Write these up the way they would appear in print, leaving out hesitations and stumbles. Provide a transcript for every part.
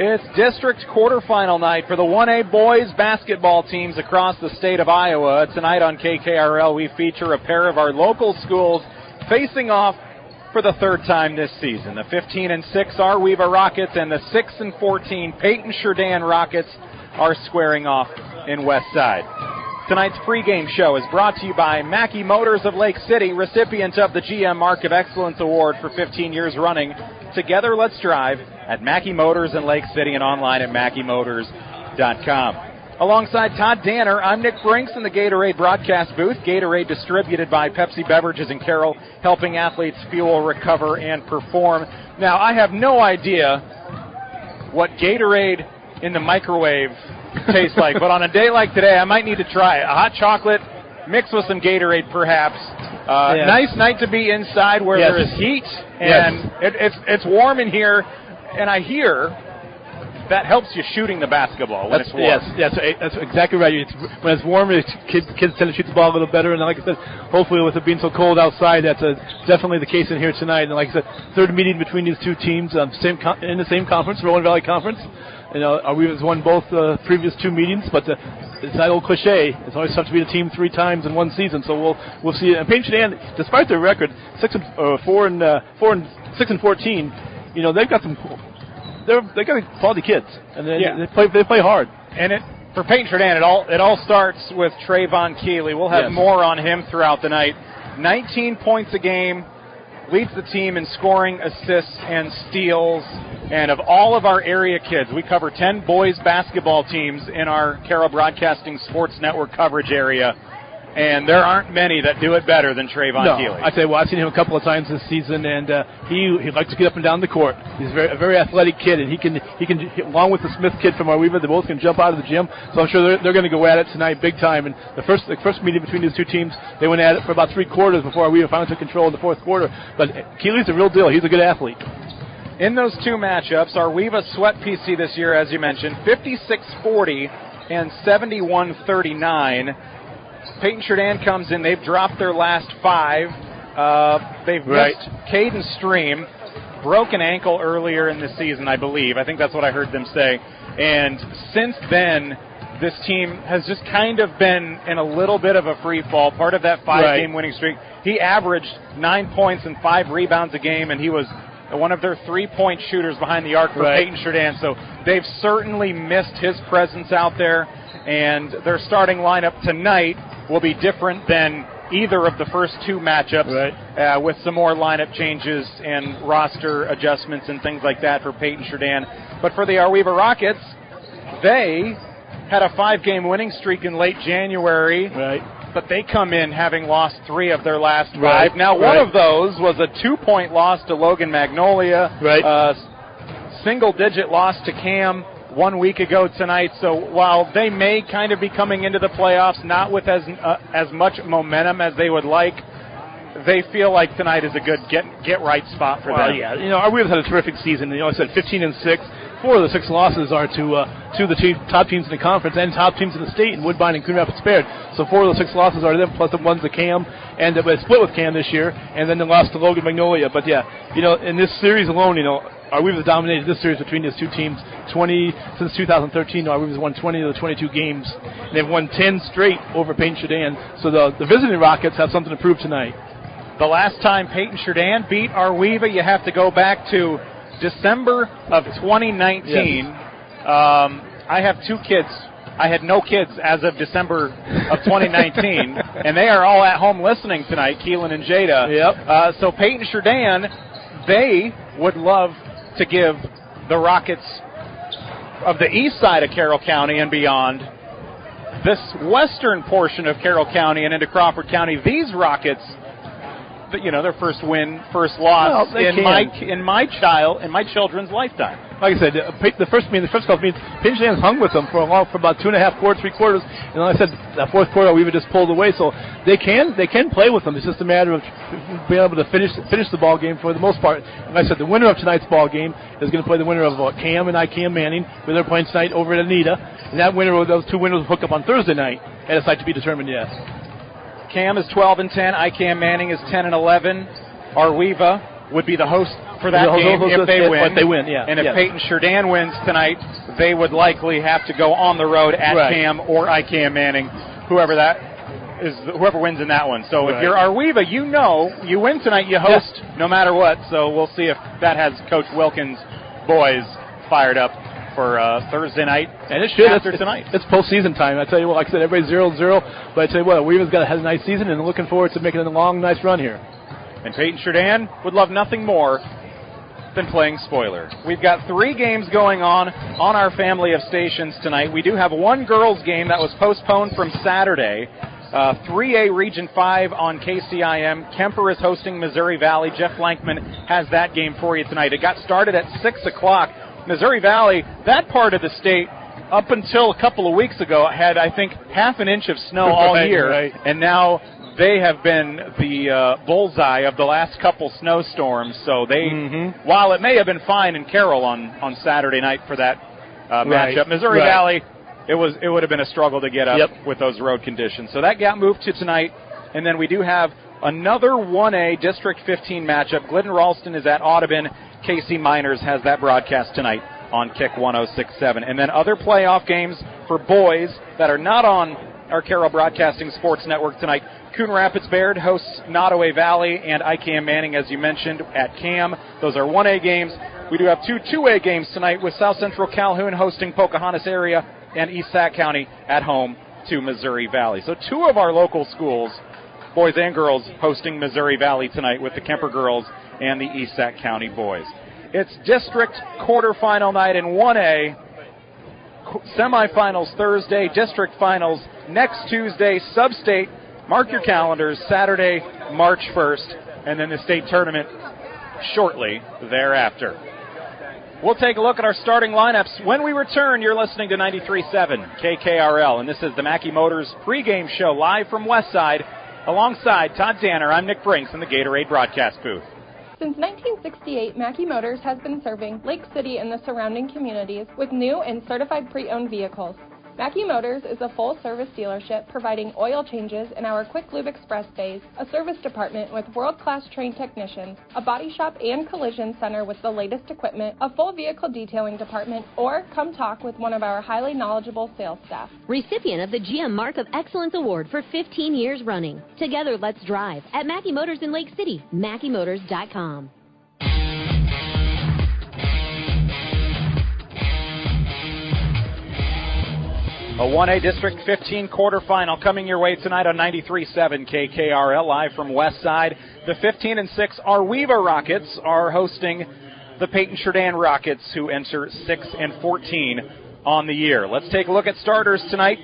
It's district quarterfinal night for the 1A boys basketball teams across the state of Iowa. Tonight on KKRL, we feature a pair of our local schools facing off for the third time this season. The 15-6 Ar-We-Va Rockets and the 6-14 Paton-Churdan Rockets are squaring off in West Side. Tonight's pregame show is brought to you by Mackey Motors of Lake City, recipient of the GM Mark of Excellence Award for 15 years running. Together, let's drive at Mackey Motors in Lake City and online at MackeyMotors.com. Alongside Todd Danner, I'm Nick Brinks in the Gatorade broadcast booth. Gatorade distributed by Pepsi Beverages in Carroll, helping athletes fuel, recover, and perform. Now, I have no idea what Gatorade in the microwave tastes like, but on a day like today, I might need to try it. A hot chocolate mixed with some Gatorade, perhaps. Nice night to be inside where there is heat, and it's warm in here, and I hear that helps you shooting the basketball when it's warm. Yes, that's exactly right. When it's warm, kids tend to shoot the ball a little better, and like I said, hopefully with it being so cold outside, that's definitely the case in here tonight. And like I said, third meeting between these two teams in the same conference, Rowan Valley Conference. You know, Ar-We-Va's won both previous two meetings, but it's that old cliche. It's always tough to beat a team three times in one season. So we'll see. And Paton-Churdan, despite their record, 6-14, you know, they've got some. They got quality kids, and they play hard. And for Paton-Churdan, it all starts with Trayvon Keeley. We'll have more on him throughout the night. 19 points a game, leads the team in scoring, assists, and steals. And of all of our area kids, we cover 10 boys basketball teams in our Carroll Broadcasting Sports Network coverage area. And there aren't many that do it better than Trayvon Keeley. I tell you what, I've seen him a couple of times this season, and he likes to get up and down the court. He's a very athletic kid, and he can along with the Smith kid from Ar-We-Va, they both can jump out of the gym. So I'm sure they're going to go at it tonight big time. And the first meeting between these two teams, they went at it for about three quarters before Ar-We-Va finally took control in the fourth quarter. But Keeley's a real deal. He's a good athlete. In those two matchups, Ar-We-Va swept PC this year, as you mentioned, 56-40 and 71-39. Paton-Churdan comes in. They've dropped their last five. They've missed Caden Stream, broken ankle earlier in the season, I believe. I think that's what I heard them say. And since then, this team has just kind of been in a little bit of a free fall. Part of that five-game winning streak. He averaged 9 points and 5 rebounds a game, and he was one of their three-point shooters behind the arc for Paton-Churdan. So they've certainly missed his presence out there. And their starting lineup tonight will be different than either of the first two matchups, with some more lineup changes and roster adjustments and things like that for Paton-Churdan. But for the Ar-We-Va Rockets, they had a 5-game winning streak in late January, but they come in having lost 3 of their last 5. Now, one of those was a 2-point loss to Logan Magnolia, single-digit loss to Cam 1 week ago tonight. So while they may kind of be coming into the playoffs not with as much momentum as they would like, they feel like tonight is a good get right spot for them. Yeah, you know, Ar-We-Va's had a terrific season. You know, I said 15-6. 4 of the 6 losses are to the top teams in the conference and top teams in the state in Woodbine and Coon Rapids Baird. So 4 of the 6 losses are them, plus the ones to Cam, and they split with Cam this year, and then they lost to Logan Magnolia. But yeah, you know, in this series alone, you know, Ar-We-Va dominated this series between these two teams. Since 2013, Ar-We-Va's won 20 of the 22 games. And they've won 10 straight over Paton-Churdan. So the visiting Rockets have something to prove tonight. The last time Paton-Churdan beat Ar-We-Va, you have to go back to December of 2019. I have 2 kids. I had no kids as of December of 2019, and they are all at home listening tonight, Keelan and Jada. So Paton-Churdan, they would love to give the Rockets of the east side of Carroll County and beyond, this western portion of Carroll County and into Crawford County, these Rockets, you know, their first win, first loss in my children's lifetime. Like I said, the first couple of meetings, Paton-Churdan hung with them for about 2.5 quarters, 3 quarters, and like I said, that fourth quarter we just pulled away. So they can play with them. It's just a matter of being able to finish the ball game for the most part. And like I said, the winner of tonight's ball game is going to play the winner of Cam and Cam Manning, where they're playing tonight over at Anita. And that winner, those 2 winners will hook up on Thursday night, and it's like to be determined yet. Cam is 12-10. Cam Manning is 10-11. Ar-We-Va would be the host for that game if they win. If they win, yeah. And if Paton-Churdan wins tonight, they would likely have to go on the road at Cam or ICAM Manning, whoever wins in that one. So if you're Ar-We-Va, you win tonight, you host no matter what. So we'll see if that has Coach Wilkins' boys fired up for Thursday night, and it should after tonight. It's postseason time. I tell you what, like I said, everybody's 0-0, but I tell you what, Ar-We-Va's had a nice season, and looking forward to making a long, nice run here. And Paton-Churdan would love nothing more than playing spoiler. We've got 3 games going on our family of stations tonight. We do have one girls game that was postponed from Saturday. 3A Region 5 on KCIM. Kemper is hosting Missouri Valley. Jeff Lankman has that game for you tonight. It got started at 6 o'clock. Missouri Valley, that part of the state, up until a couple of weeks ago, had, I think, half an inch of snow all year. And now they have been the bullseye of the last couple snowstorms. So they, while it may have been fine in Carroll on Saturday night for that matchup, Missouri Valley, it would have been a struggle to get up with those road conditions. So that got moved to tonight. And then we do have another 1A District 15 matchup. Glidden Ralston is at Audubon. KC Miners has that broadcast tonight on Kick 106.7. And then other playoff games for boys that are not on our Carroll Broadcasting Sports Network tonight. Coon Rapids Baird hosts Nottoway Valley and ICAM Manning, as you mentioned, at CAM. Those are 1A games. We do have 2A games tonight with South Central Calhoun hosting Pocahontas area and East Sac County at home to Missouri Valley. So 2 of our local schools, boys and girls, hosting Missouri Valley tonight with the Kemper girls and the East Sac County boys. It's district quarterfinal night in 1A, semifinals Thursday, district finals next Tuesday, sub-state, mark your calendars, Saturday, March 1st, and then the state tournament shortly thereafter. We'll take a look at our starting lineups. When we return, you're listening to 93.7 KKRL, and this is the Mackey Motors pregame show live from Westside. Alongside Todd Danner, I'm Nick Brinks in the Gatorade broadcast booth. Since 1968, Mackey Motors has been serving Lake City and the surrounding communities with new and certified pre-owned vehicles. Mackey Motors is a full-service dealership providing oil changes in our Quick Lube Express bays, a service department with world-class trained technicians, a body shop and collision center with the latest equipment, a full vehicle detailing department, or come talk with one of our highly knowledgeable sales staff. Recipient of the GM Mark of Excellence Award for 15 years running. Together, let's drive at Mackey Motors in Lake City, MackeyMotors.com. A 1A District 15 quarterfinal coming your way tonight on 93.7 KKRL, live from Westside. The 15-6 Ar-We-Va Rockets are hosting the Paton-Churdan Rockets, who enter 6-14 on the year. Let's take a look at starters tonight.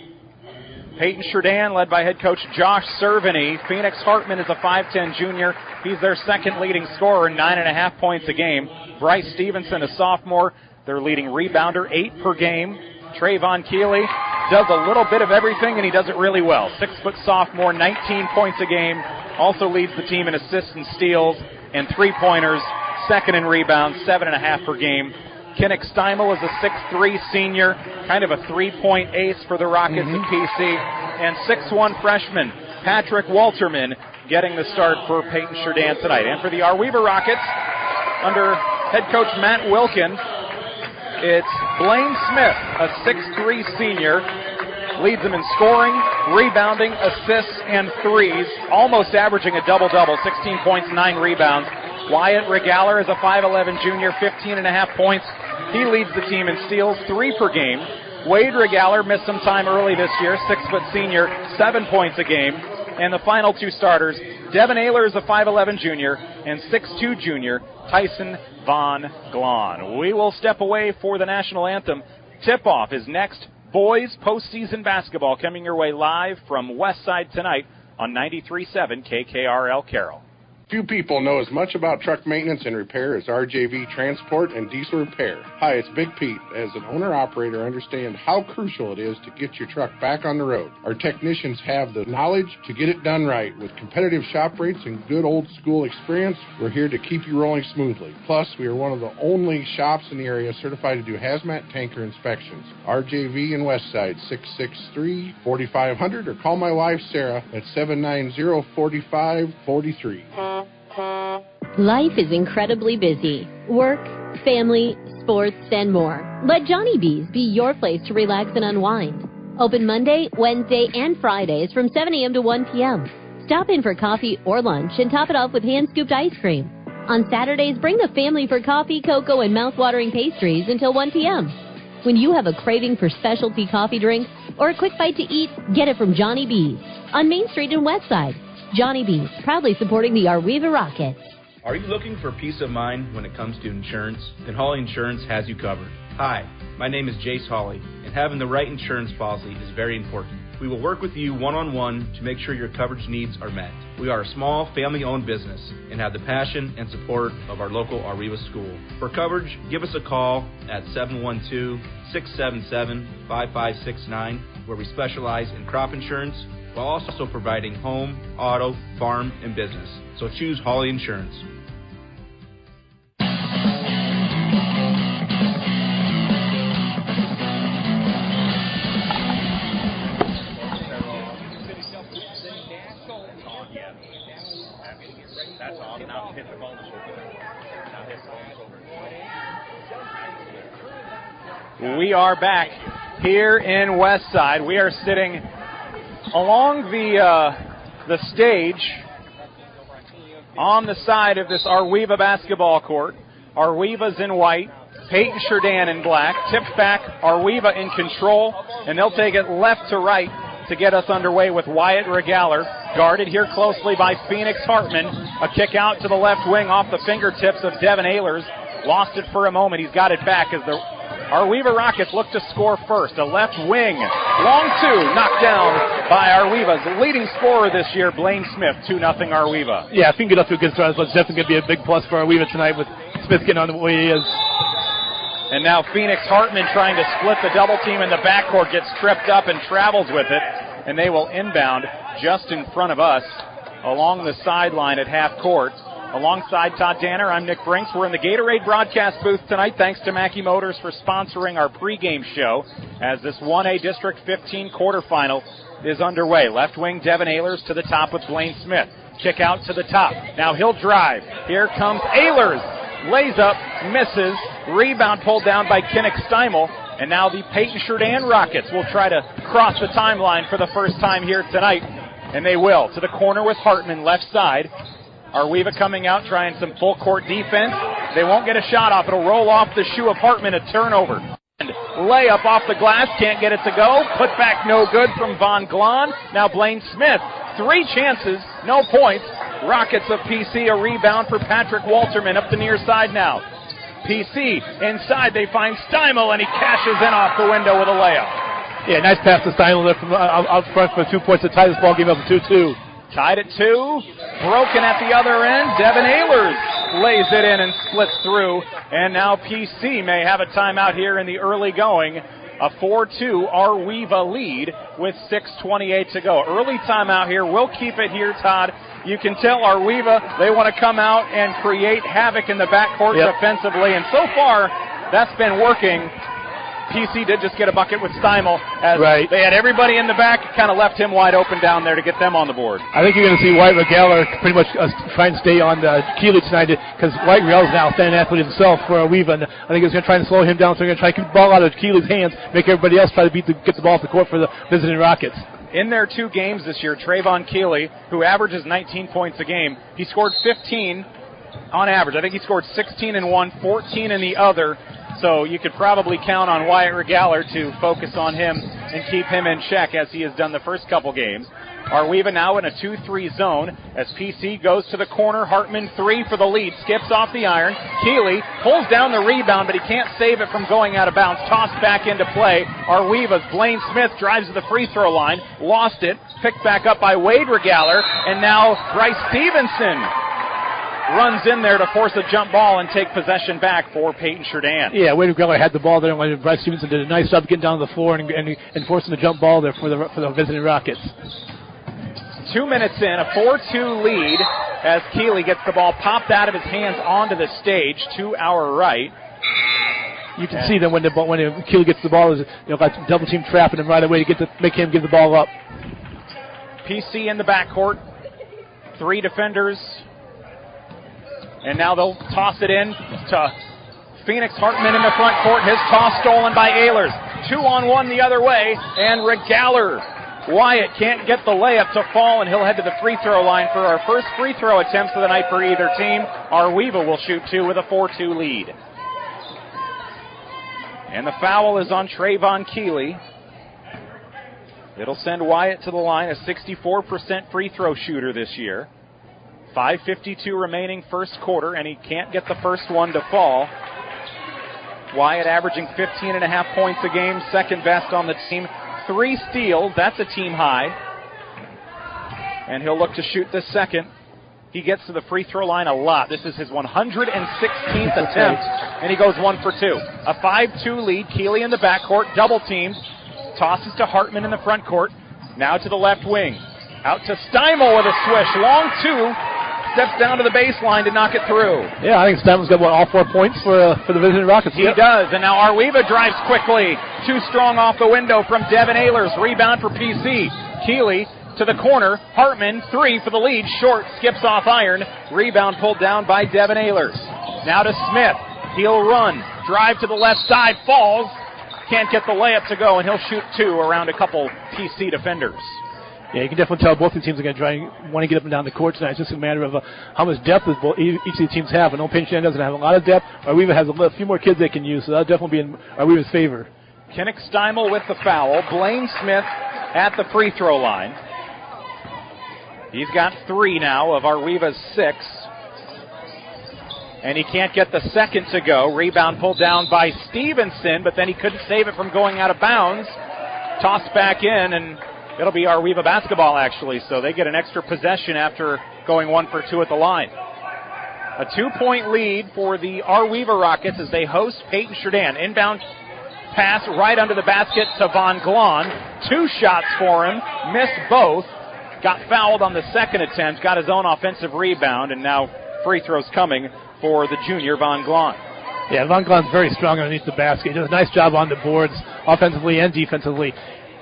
Paton-Churdan, led by head coach Josh Cerveny. Phoenix Hartman is a 5'10 junior. He's their second leading scorer, 9.5 points a game. Bryce Stevenson, a sophomore, their leading rebounder, 8 per game. Trayvon Keeley does a little bit of everything, and he does it really well. 6-foot sophomore, 19 points a game. Also leads the team in assists and steals and three-pointers. Second in rebounds, 7.5 per game. Kinnick Steimel is a 6'3 senior, kind of a three-point ace for the Rockets at PC. And 6'1 freshman Patrick Walterman getting the start for Paton-Churdan tonight. And for the Ar-We-Va Rockets, under head coach Matt Wilkin, it's Blaine Smith, a 6'3 senior, leads them in scoring, rebounding, assists, and threes, almost averaging a double-double, 16 points, 9 rebounds. Wyatt Regaler is a 5'11 junior, 15.5 points. He leads the team in steals, 3 per game. Wade Regaler missed some time early this year, 6-foot senior, 7 points a game. And the final 2 starters, Devin Ayler is a 5'11 junior, and 6'2 junior, Tyson Von Glahn. We will step away for the national anthem. Tip-off is next. Boys postseason basketball coming your way live from Westside tonight on 93.7 KKRL Carroll. Few people know as much about truck maintenance and repair as RJV Transport and Diesel Repair. Hi, it's Big Pete. As an owner-operator, I understand how crucial it is to get your truck back on the road. Our technicians have the knowledge to get it done right. With competitive shop rates and good old-school experience, we're here to keep you rolling smoothly. Plus, we are one of the only shops in the area certified to do hazmat tanker inspections. RJV in Westside, 663-4500, or call my wife, Sarah, at 790-4543. Life is incredibly busy. Work, family, sports, and more. Let Johnny B's be your place to relax and unwind. Open Monday, Wednesday, and Fridays from 7 a.m. to 1 p.m. Stop in for coffee or lunch and top it off with hand-scooped ice cream. On Saturdays, bring the family for coffee, cocoa, and mouth-watering pastries until 1 p.m. When you have a craving for specialty coffee drinks or a quick bite to eat, get it from Johnny B's on Main Street in Westside. Johnny B's, proudly supporting the Ar-We-Va Rockets. Are you looking for peace of mind when it comes to insurance? Then Hawley Insurance has you covered. Hi, my name is Jace Hawley, and having the right insurance policy is very important. We will work with you one-on-one to make sure your coverage needs are met. We are a small, family-owned business and have the passion and support of our local Ar-We-Va school. For coverage, give us a call at 712-677-5569, where we specialize in crop insurance while also providing home, auto, farm, and business. So choose Hawley Insurance. We are back here in Westside. We are sitting along the stage on the side of this Ar-We-Va basketball court. Ar-We-Va's in white, Paton-Churdan in black. Tipped back, Ar-We-Va in control, and they'll take it left to right to get us underway with Wyatt Regaller, guarded here closely by Phoenix Hartman. A kick out to the left wing off the fingertips of Devin Ehlers. Lost it for a moment. He's got it back as the Ar-We-Va Rockets look to score first. A left wing, long two, knocked down by Ar-We-Va's leading scorer this year, Blaine Smith, 2-0 Ar-We-Va. Yeah, if he can get up to a good start, it's definitely going to be a big plus for Ar-We-Va tonight with Smith getting on the way he is. And now Phoenix Hartman trying to split the double team in the backcourt, gets tripped up and travels with it, and they will inbound just in front of us along the sideline at half court. Alongside Todd Danner, I'm Nick Brinks. We're in the Gatorade broadcast booth tonight. Thanks to Mackey Motors for sponsoring our pregame show as this 1A District 15 quarterfinal is underway. Left wing Devin Ehlers to the top with Blaine Smith. Kick out to the top. Now he'll drive. Here comes Ehlers. Lays up, misses. Rebound pulled down by Kinnick Steimel. And now the Paton-Churdan Rockets will try to cross the timeline for the first time here tonight. And they will. To the corner with Hartman, left side. Ar-We-Va coming out, trying some full-court defense. They won't get a shot off. It'll roll off the shoe of Hartman, a turnover. And layup off the glass, can't get it to go. Put back no good from Von Glahn. Now Blaine Smith, 3 chances, no points. Rockets of PC, a rebound for Patrick Walterman up the near side now. PC inside, they find Steimel, and he cashes in off the window with a layup. Yeah, nice pass to Steimel there from out front for 2 points to tie this ball game up to 2-2. Tied at 2, broken at the other end. Devin Ehlers lays it in and splits through. And now PC may have a timeout here in the early going. A 4-2 Ar-We-Va lead with 6:28 to go. Early timeout here. We'll keep it here, Todd. You can tell Ar-We-Va, they want to come out and create havoc in the backcourt defensively. And so far, that's been working. PC did just get a bucket with Steimel as they had everybody in the back, kind of left him wide open down there to get them on the board. I think you're going to see Wyatt Regaller pretty much try and stay on Keeley tonight because Wyatt Regaller is an outstanding athlete himself for Ar-We-Va, and I think he's going to try and slow him down, so they're going to try to keep the ball out of Keeley's hands, make everybody else try to get the ball off the court for the visiting Rockets. In their 2 games this year, Trayvon Keeley, who averages 19 points a game, he scored 15 on average. I think he scored 16 in one, 14 in the other. So you could probably count on Wyatt Regaller to focus on him and keep him in check as he has done the first couple games. Ar-We-Va now in a 2-3 zone as PC goes to the corner. Hartman 3 for the lead. Skips off the iron. Keeley pulls down the rebound, but he can't save it from going out of bounds. Tossed back into play. Ar-We-Va's Blaine Smith drives to the free throw line. Lost it. Picked back up by Wade Regaller. And now Bryce Stevenson runs in there to force a jump ball and take possession back for Paton-Churdan. Yeah, Wade Regaller had the ball there, and Bryce Stevenson did a nice job getting down to the floor and forcing the jump ball there for the visiting Rockets. 2 minutes in, a 4-2 lead as Keeley gets the ball popped out of his hands onto the stage to our right. You can see that when Keeley gets the ball, got double team trapping him right away to make him give the ball up. PC in the backcourt, 3 defenders. And now they'll toss it in to Phoenix Hartman in the front court. His toss stolen by Ehlers. 2-on-1 the other way, and Regaller. Wyatt can't get the layup to fall, and he'll head to the free throw line for our first free throw attempts of the night for either team. Ar-We-Va will shoot 2 with a 4-2 lead. And the foul is on Trayvon Keeley. It'll send Wyatt to the line, a 64% free throw shooter this year. 5:52 remaining first quarter, and he can't get the first one to fall. Wyatt averaging 15.5 points a game, second best on the team. 3 steals, that's a team high. And he'll look to shoot this second. He gets to the free throw line a lot. This is his 116th attempt, and he goes 1 for 2. A 5-2 lead. Keeley in the backcourt, double teamed. Tosses to Hartman in the front court. Now to the left wing. Out to Steimel with a swish. Long 2. Steps down to the baseline to knock it through. Yeah, I think Steimel's got, all 4 points for the visiting Rockets. He does, and now Ar-We-Va drives quickly. Too strong off the window from Devin Ehlers. Rebound for PC. Keeley to the corner. Hartman, 3 for the lead. Short, skips off iron. Rebound pulled down by Devin Ehlers. Now to Smith. He'll run. Drive to the left side. Falls. Can't get the layup to go, and he'll shoot 2 around a couple PC defenders. Yeah, you can definitely tell both the teams are going to try and want to get up and down the court tonight. It's just a matter of how much depth each of the teams have. I know Paton-Churdan doesn't have a lot of depth. Ar-We-Va has a few more kids they can use, so that'll definitely be in Ar-We-Va's favor. Kinnick Steimel with the foul. Blaine Smith at the free throw line. He's got 3 now of Ar-We-Va's 6. And he can't get the second to go. Rebound pulled down by Stevenson, but then he couldn't save it from going out of bounds. Tossed back in, and it'll be Ar-We-Va basketball, actually, so they get an extra possession after going 1 for 2 at the line. A 2-point lead for the Ar-We-Va Rockets as they host Paton-Churdan. Inbound pass right under the basket to Von Glahn. 2 shots for him, missed both. Got fouled on the second attempt, got his own offensive rebound, and now free throws coming for the junior Von Glahn. Yeah, Von Glahn's very strong underneath the basket. He does a nice job on the boards, offensively and defensively.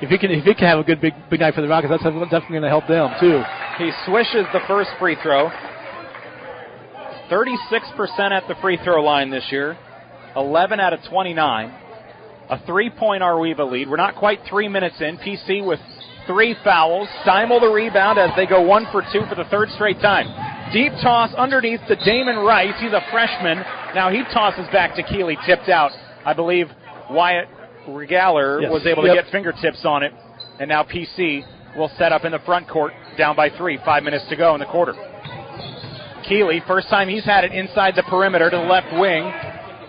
If he can have a good big night for the Rockets, that's definitely going to help them too. He swishes the first free throw. 36% at the free throw line this year. 11 out of 29. A 3-point Ar-We-Va lead. We're not quite 3 minutes in. PC with 3 fouls. Steimel the rebound as they go 1 for 2 for the third straight time. Deep toss underneath to Damon Rice. He's a freshman. Now he tosses back to Keeley, tipped out. I believe Wyatt Regaller was able to get fingertips on it. And now PC will set up in the front court, down by 3. 5 minutes to go in the quarter. Keeley, first time he's had it inside the perimeter to the left wing.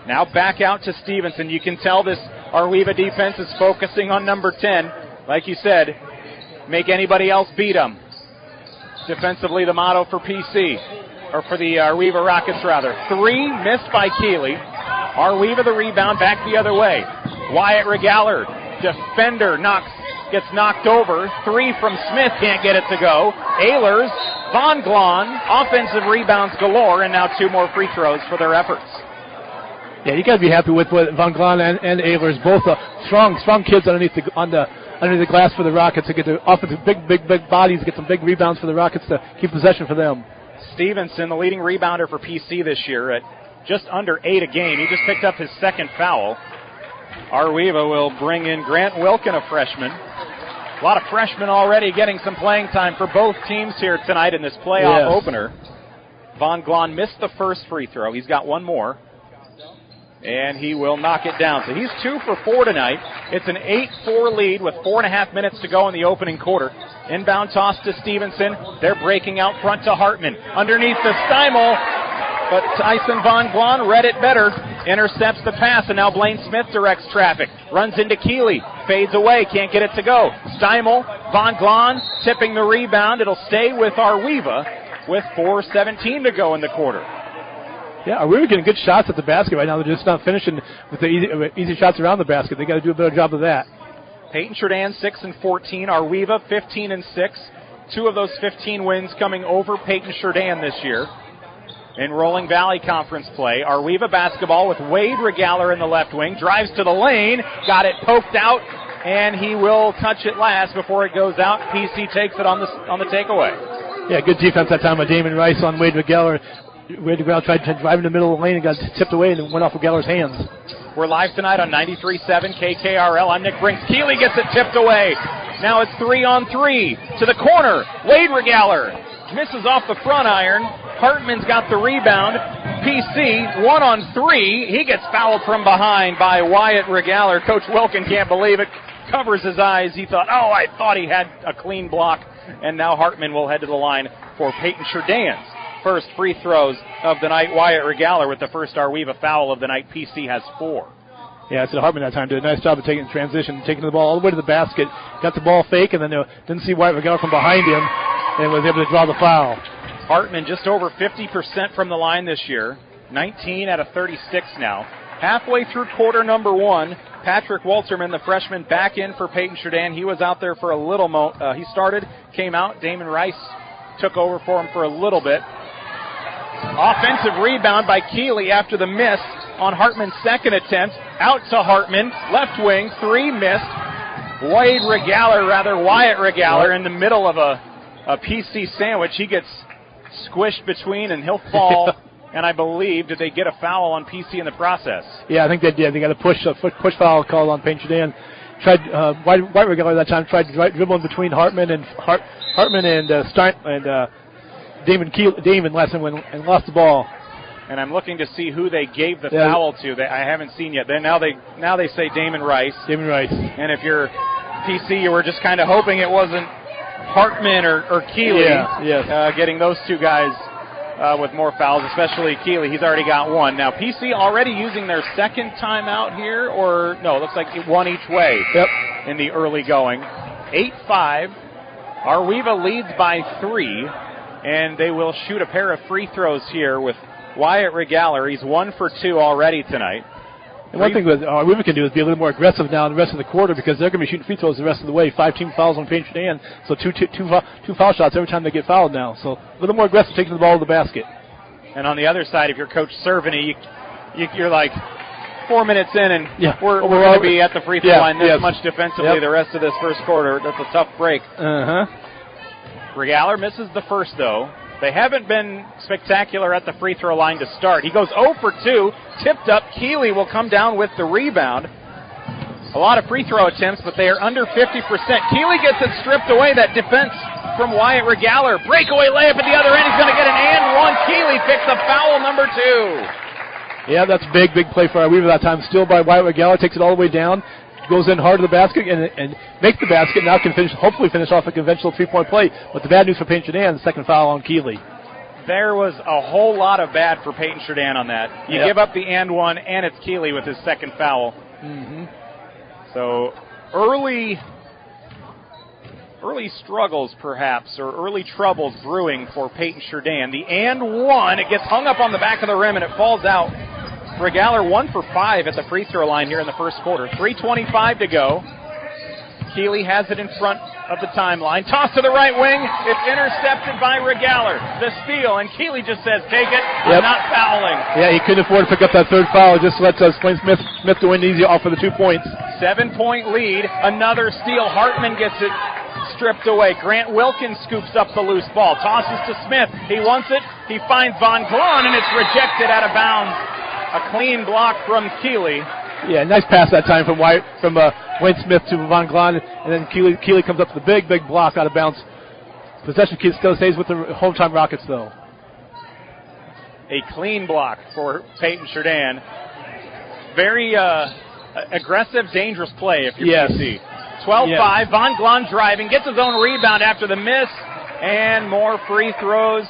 Now back out to Stevenson. You can tell this Ar-We-Va defense is focusing on number 10. Like you said, make anybody else beat them. Defensively, the motto for PC, or for the Ar-We-Va Rockets, rather. 3 missed by Keeley. Ar-We-Va the rebound, back the other way. Wyatt Regaller, defender, gets knocked over. 3 from Smith, can't get it to go. Ehlers, Von Glahn, offensive rebounds galore, and now 2 more free throws for their efforts. Yeah, you got to be happy with what Von Glahn and Ehlers, both strong kids underneath the glass for the Rockets to get the offensive big bodies, get some big rebounds for the Rockets to keep possession for them. Stevenson, the leading rebounder for PC this year at just under 8 a game. He just picked up his second foul. Ar-We-Va will bring in Grant Wilkin, a freshman. A lot of freshmen already getting some playing time for both teams here tonight in this playoff opener. Von Glahn missed the first free throw. He's got 1 more. And he will knock it down. So he's 2 for 4 tonight. It's an 8-4 lead with 4.5 minutes to go in the opening quarter. Inbound toss to Stevenson. They're breaking out front to Hartman. Underneath to Steimel. But Tyson Von Glahn read it better. Intercepts the pass, and now Blaine Smith directs traffic. Runs into Keeley. Fades away. Can't get it to go. Steimel, Von Glahn tipping the rebound. It'll stay with Ar-We-Va with 4:17 to go in the quarter. Yeah, Ar-We-Va getting good shots at the basket right now. They're just not finishing with the easy shots around the basket. They got to do a better job of that. Paton-Churdan 6-14. Ar-We-Va 15-6. 2 of those 15 wins coming over Paton-Churdan this year. In Rolling Valley Conference play, Ar-We-Va basketball with Wade Regaller in the left wing. Drives to the lane. Got it poked out, and he will touch it last before it goes out. PC takes it on the takeaway. Yeah, good defense that time by Damon Rice on Wade Regaller. Way to go out, tried to drive in the middle of the lane and got tipped away and went off Regaler's hands. We're live tonight on 93.7 KKRL. I'm Nick Brinks. Keeley gets it tipped away. Now it's 3-on-3 to the corner. Wade Regaler misses off the front iron. Hartman's got the rebound. PC 1-on-3. He gets fouled from behind by Wyatt Regaler. Coach Wilkin can't believe it. Covers his eyes. He thought, I thought he had a clean block. And now Hartman will head to the line for Paton-Churdan's first free throws of the night. Wyatt Regaler with the first Ar-We-Va foul of the night. PC has 4. Yeah, I said Hartman that time did a nice job of taking transition, taking the ball all the way to the basket, got the ball fake, and then didn't see Wyatt Regaler from behind him, and was able to draw the foul. Hartman just over 50% from the line this year, 19 out of 36 now. Halfway through quarter number 1, Patrick Walterman, the freshman, back in for Paton-Churdan. He was out there for a little he started, came out. Damon Rice took over for him for a little bit. Offensive rebound by Keeley after the miss on Hartman's second attempt. Out to Hartman, left wing, 3 missed. Wyatt Regaler in the middle of a PC sandwich. He gets squished between and he'll fall. And I believe, did they get a foul on PC in the process? Yeah, I think they did. They got a push foul called on Paton-Churdan. Wyatt Regaler that time tried to dribble in between Hartman and Damon last time and lost the ball. And I'm looking to see who they gave the foul to. I haven't seen yet. Now they say Damon Rice. Damon Rice. And if you're PC, you were just kind of hoping it wasn't Hartman or Keeley. Getting those two guys with more fouls, especially Keeley. He's already got 1. Now PC already using their second timeout here, or no? It looks like 1 each way. Yep. In the early going. 8-5. Ar-We-Va leads by 3. And they will shoot a pair of free throws here with Wyatt Regaler. He's 1 for 2 already tonight. And one thing that Ar-We-Va can do is be a little more aggressive now in the rest of the quarter because they're going to be shooting free throws the rest of the way. 5 team fouls on Paton-Churdan, so two foul shots every time they get fouled now. So a little more aggressive taking the ball to the basket. And on the other side, if you're Coach Cerveny, you're like 4 minutes in and we're going to be at the free throw line this much defensively the rest of this first quarter. That's a tough break. Regaler misses the first, though. They haven't been spectacular at the free throw line to start. He goes 0 for 2, tipped up. Keeley will come down with the rebound. A lot of free throw attempts, but they are under 50%. Keeley gets it stripped away. That defense from Wyatt Regaler. Breakaway layup at the other end. He's going to get an and 1. Keeley picks up foul number 2. Yeah, that's a big play for Ar-We-Va that time. Still by Wyatt Regaler, takes it all the way down. Goes in hard to the basket and makes the basket. Now can hopefully finish off a conventional 3-point play. But the bad news for Paton-Churdan, the second foul on Keeley. There was a whole lot of bad for Paton-Churdan on that. You give up the and 1, and it's Keeley with his second foul. So early struggles, perhaps, or early troubles brewing for Paton-Churdan. The and 1, it gets hung up on the back of the rim and it falls out. Regaler 1 for 5 at the free throw line here in the first quarter. 3:25 to go. Keeley has it in front of the timeline. Toss to the right wing. It's intercepted by Regaler. The steal, and Keeley just says, take it. I'm not fouling. Yeah, he couldn't afford to pick up that third foul. It just lets Blaine Smith go in easy off for the 2 points. 7-point lead. Another steal. Hartman gets it stripped away. Grant Wilkins scoops up the loose ball. Tosses to Smith. He wants it. He finds Von Glahn, and it's rejected out of bounds. A clean block from Keeley. Yeah, nice pass that time from Wyatt, from Wayne Smith to Von Glahn, and then Keeley comes up with a big block out of bounds. Possession still stays with the Hometown Rockets, though. A clean block for Paton-Churdan. Very aggressive, dangerous play if you're PC. 12-5, Von Glahn driving, gets his own rebound after the miss, and more free throws.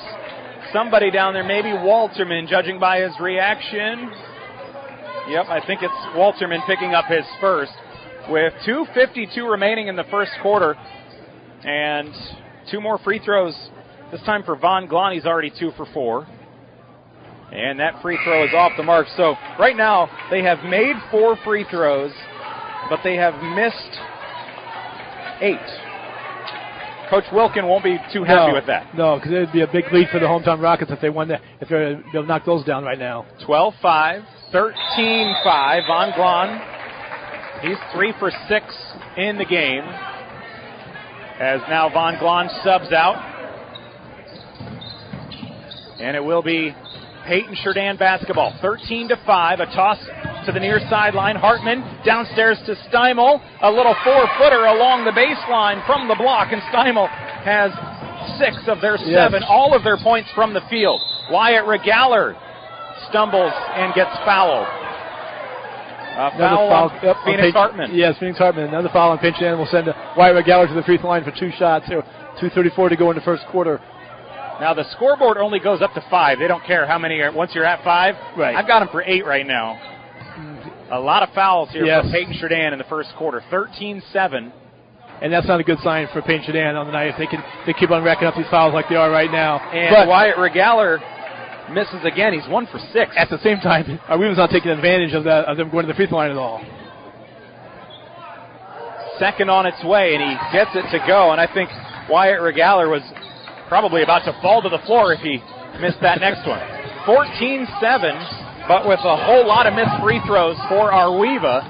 Somebody down there, maybe Walterman, judging by his reaction. Yep, I think it's Walterman picking up his first. With 2:52 remaining in the first quarter. And 2 more free throws, this time for Von Glahn. He's already 2 for 4. And that free throw is off the mark. So right now, they have made 4 free throws, but they have missed 8. Coach Wilkin won't be too happy with that. No, because it would be a big lead for the Hometown Rockets if they won that, if they'll knock those down right now. 12-5, 13-5. Von Glahn, he's 3 for 6 in the game. As now Von Glahn subs out. And it will be Paton-Churdan basketball, 13-5. A toss to the near sideline. Hartman downstairs to Steimel. A little 4-footer along the baseline from the block, and Steimel has 6 of their 7, all of their points from the field. Wyatt Regaller stumbles and gets fouled. Foul on Phoenix Hartman. Yes, Phoenix Hartman. Another foul on Paton-Churdan will send Wyatt Regaller to the free throw line for 2 shots. 2:34 to go in the first quarter. Now the scoreboard only goes up to 5. They don't care how many once you're at 5. Right. I've got them for 8 right now. A lot of fouls here for Paton-Churdan in the first quarter. 13-7. And that's not a good sign for Paton-Churdan on the night if they keep on racking up these fouls like they are right now. And Wyatt Regaller misses again. He's 1 for 6. At the same time, Ar-We-Va's not taking advantage of them going to the free throw line at all. Second on its way, and he gets it to go. And I think Wyatt Regaller was probably about to fall to the floor if he missed that next one. 14-7, but with a whole lot of missed free throws for Ar-We-Va.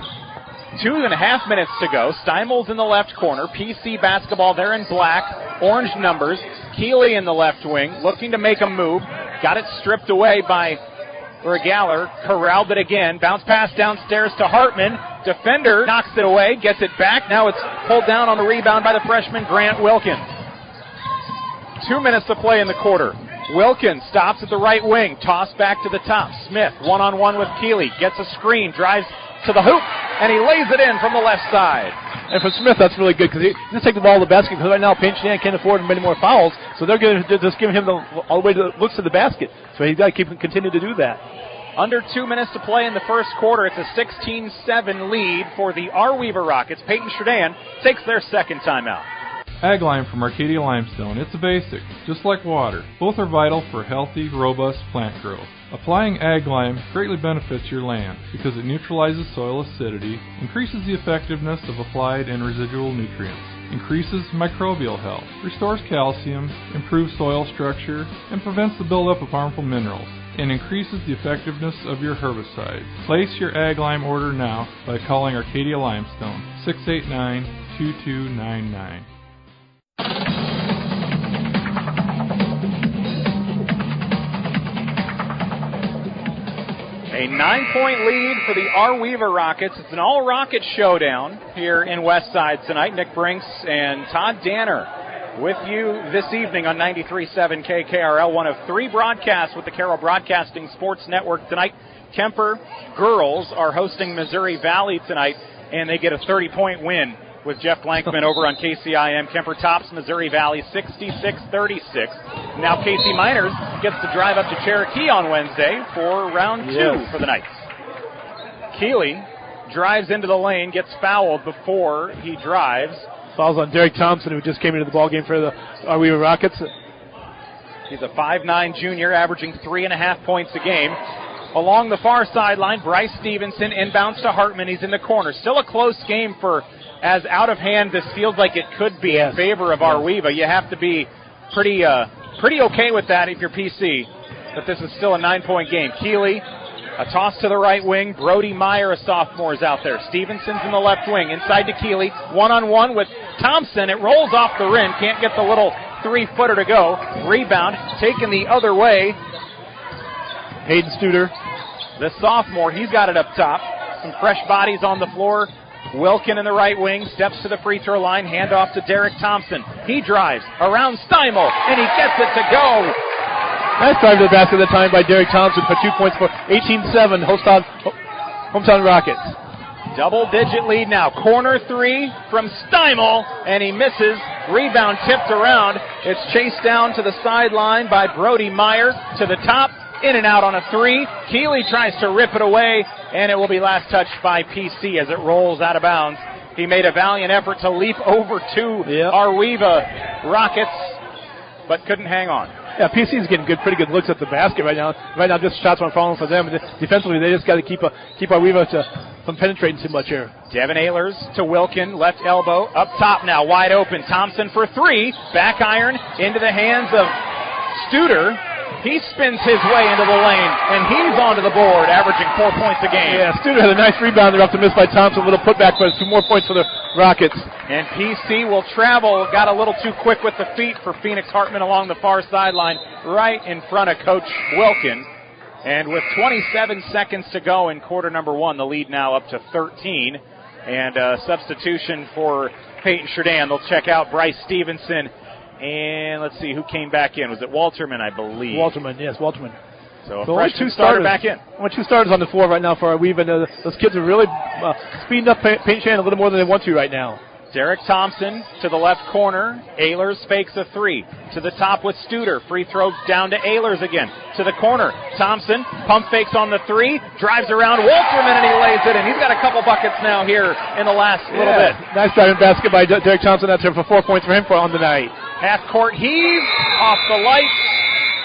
2.5 minutes to go. Steimel's in the left corner. PC basketball there in black. Orange numbers. Keeley in the left wing, looking to make a move. Got it stripped away by Regaller. Corralled it again. Bounce pass downstairs to Hartman. Defender knocks it away, gets it back. Now it's pulled down on the rebound by the freshman Grant Wilkins. 2 minutes to play in the quarter. Wilkins stops at the right wing. Toss back to the top. Smith one-on-one with Keeley. Gets a screen. Drives to the hoop. And he lays it in from the left side. And for Smith, that's really good because he just take the ball to the basket because right now Paton-Churdan can't afford many more fouls. So they're just giving him all the way to looks to the basket. So he's got to continue to do that. Under 2 minutes to play in the first quarter. It's a 16-7 lead for the Ar-We-Va Rockets. Paton-Churdan takes their second timeout. Ag Lime from Arcadia Limestone. It's a basic, just like water. Both are vital for healthy, robust plant growth. Applying Ag Lime greatly benefits your land because it neutralizes soil acidity, increases the effectiveness of applied and residual nutrients, increases microbial health, restores calcium, improves soil structure, and prevents the buildup of harmful minerals, and increases the effectiveness of your herbicides. Place your Ag Lime order now by calling Arcadia Limestone, 689-2299. A 9-point lead for the Ar-We-Va Rockets. It's an all-Rocket showdown here in Westside tonight. Nick Brinks and Todd Danner with you this evening on 93.7 KKRL, one of 3 broadcasts with the Carroll Broadcasting Sports Network tonight. Kemper girls are hosting Missouri Valley tonight, and they get a 30-point win with Jeff Blankman over on KCIM. Kemper tops Missouri Valley 66-36. Now Casey Miners gets to drive up to Cherokee on Wednesday for round 2 for the Knights. Keeley drives into the lane, gets fouled before he drives. Fouls on Derek Thompson, who just came into the ballgame for the Ar-We-Va Rockets. He's a 5'9 junior, averaging 3.5 points a game. Along the far sideline, Bryce Stevenson inbounds to Hartman. He's in the corner. Still a close game for as out of hand this feels like it could be in favor of Ar-We-Va. You have to be pretty okay with that if you're PC. But this is still a 9-point game. Keeley, a toss to the right wing. Brody Meyer, a sophomore, is out there. Stevenson's in the left wing. Inside to Keeley. One-on-one with Thompson. It rolls off the rim. Can't get the little 3-footer to go. Rebound taken the other way. Hayden Studer, the sophomore, he's got it up top. Some fresh bodies on the floor. Wilkin in the right wing, steps to the free throw line, handoff to Derek Thompson. He drives around Steimel, and he gets it to go. Nice drive to the basket at the time by Derek Thompson for 2 points for 18-7, hometown Rockets. Double-digit lead now. Corner 3 from Steimel, and he misses. Rebound tipped around. It's chased down to the sideline by Brody Meyer to the top. In and out on a 3. Keeley tries to rip it away, and it will be last touched by PC as it rolls out of bounds. He made a valiant effort to leap over to Ar-We-Va Rockets, but couldn't hang on. Yeah, PC is getting pretty good looks at the basket right now. Right now, just shots aren't falling for them. Defensively, they just got to keep Ar-We-Va from penetrating too much here. Devin Ehlers to Wilkin, left elbow, up top now, wide open. Thompson for 3, back iron into the hands of Studer. He spins his way into the lane, and he's onto the board, averaging 4 points a game. Yeah, Studer had a nice rebound there up to miss by Thompson. A little putback, but 2 more points for the Rockets. And PC will travel. Got a little too quick with the feet for Phoenix Hartman along the far sideline, right in front of Coach Wilkin. And with 27 seconds to go in quarter number 1, the lead now up to 13. And substitution for Paton-Churdan. They'll check out Bryce Stevenson. And let's see who came back in. Was it Walterman, I believe? Walterman, yes, Walterman. So a freshman starter back in. Only 2 starters on the floor right now for our Weave, and those kids are really speeding up Paton-Churdan a little more than they want to right now. Derek Thompson to the left corner. Ehlers fakes a 3. To the top with Studer. Free throw down to Ehlers again. To the corner. Thompson pump fakes on the 3. Drives around Walterman and he lays it in. He's got a couple buckets now here in the last little bit. Nice driving basket by Derek Thompson. That's for 4 points for him on the night. Half court heave off the lights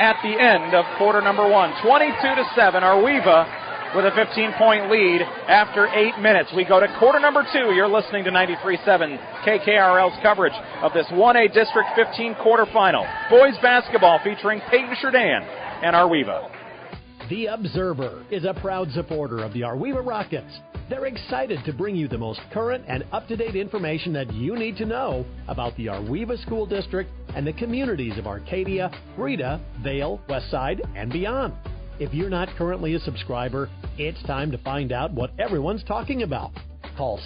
at the end of quarter number 1. 22-7. Ar-We-Va with a 15-point lead after 8 minutes. We go to quarter number 2. You're listening to 93.7 KKRL's coverage of this 1A District 15 quarterfinal. Boys basketball featuring Paton-Churdan and Ar-We-Va. The Observer is a proud supporter of the Ar-We-Va Rockets. They're excited to bring you the most current and up-to-date information that you need to know about the Ar-We-Va School District and the communities of Arcadia, Breda, Vale, Westside, and beyond. If you're not currently a subscriber, it's time to find out what everyone's talking about. Call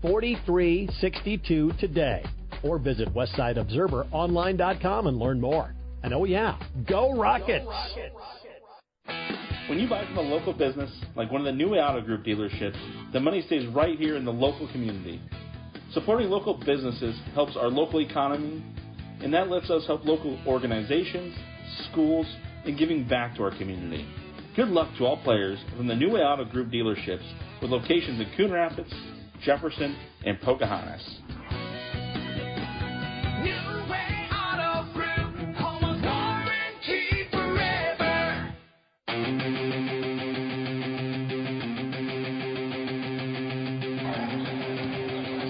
663-4362 today or visit WestsideObserverOnline.com and learn more. And oh yeah, go Rockets! When you buy from a local business, like one of the New Auto Group dealerships, the money stays right here in the local community. Supporting local businesses helps our local economy, and that lets us help local organizations, schools, and giving back to our community. Good luck to all players from the New Auto Group dealerships with locations in Coon Rapids, Jefferson, and Pocahontas.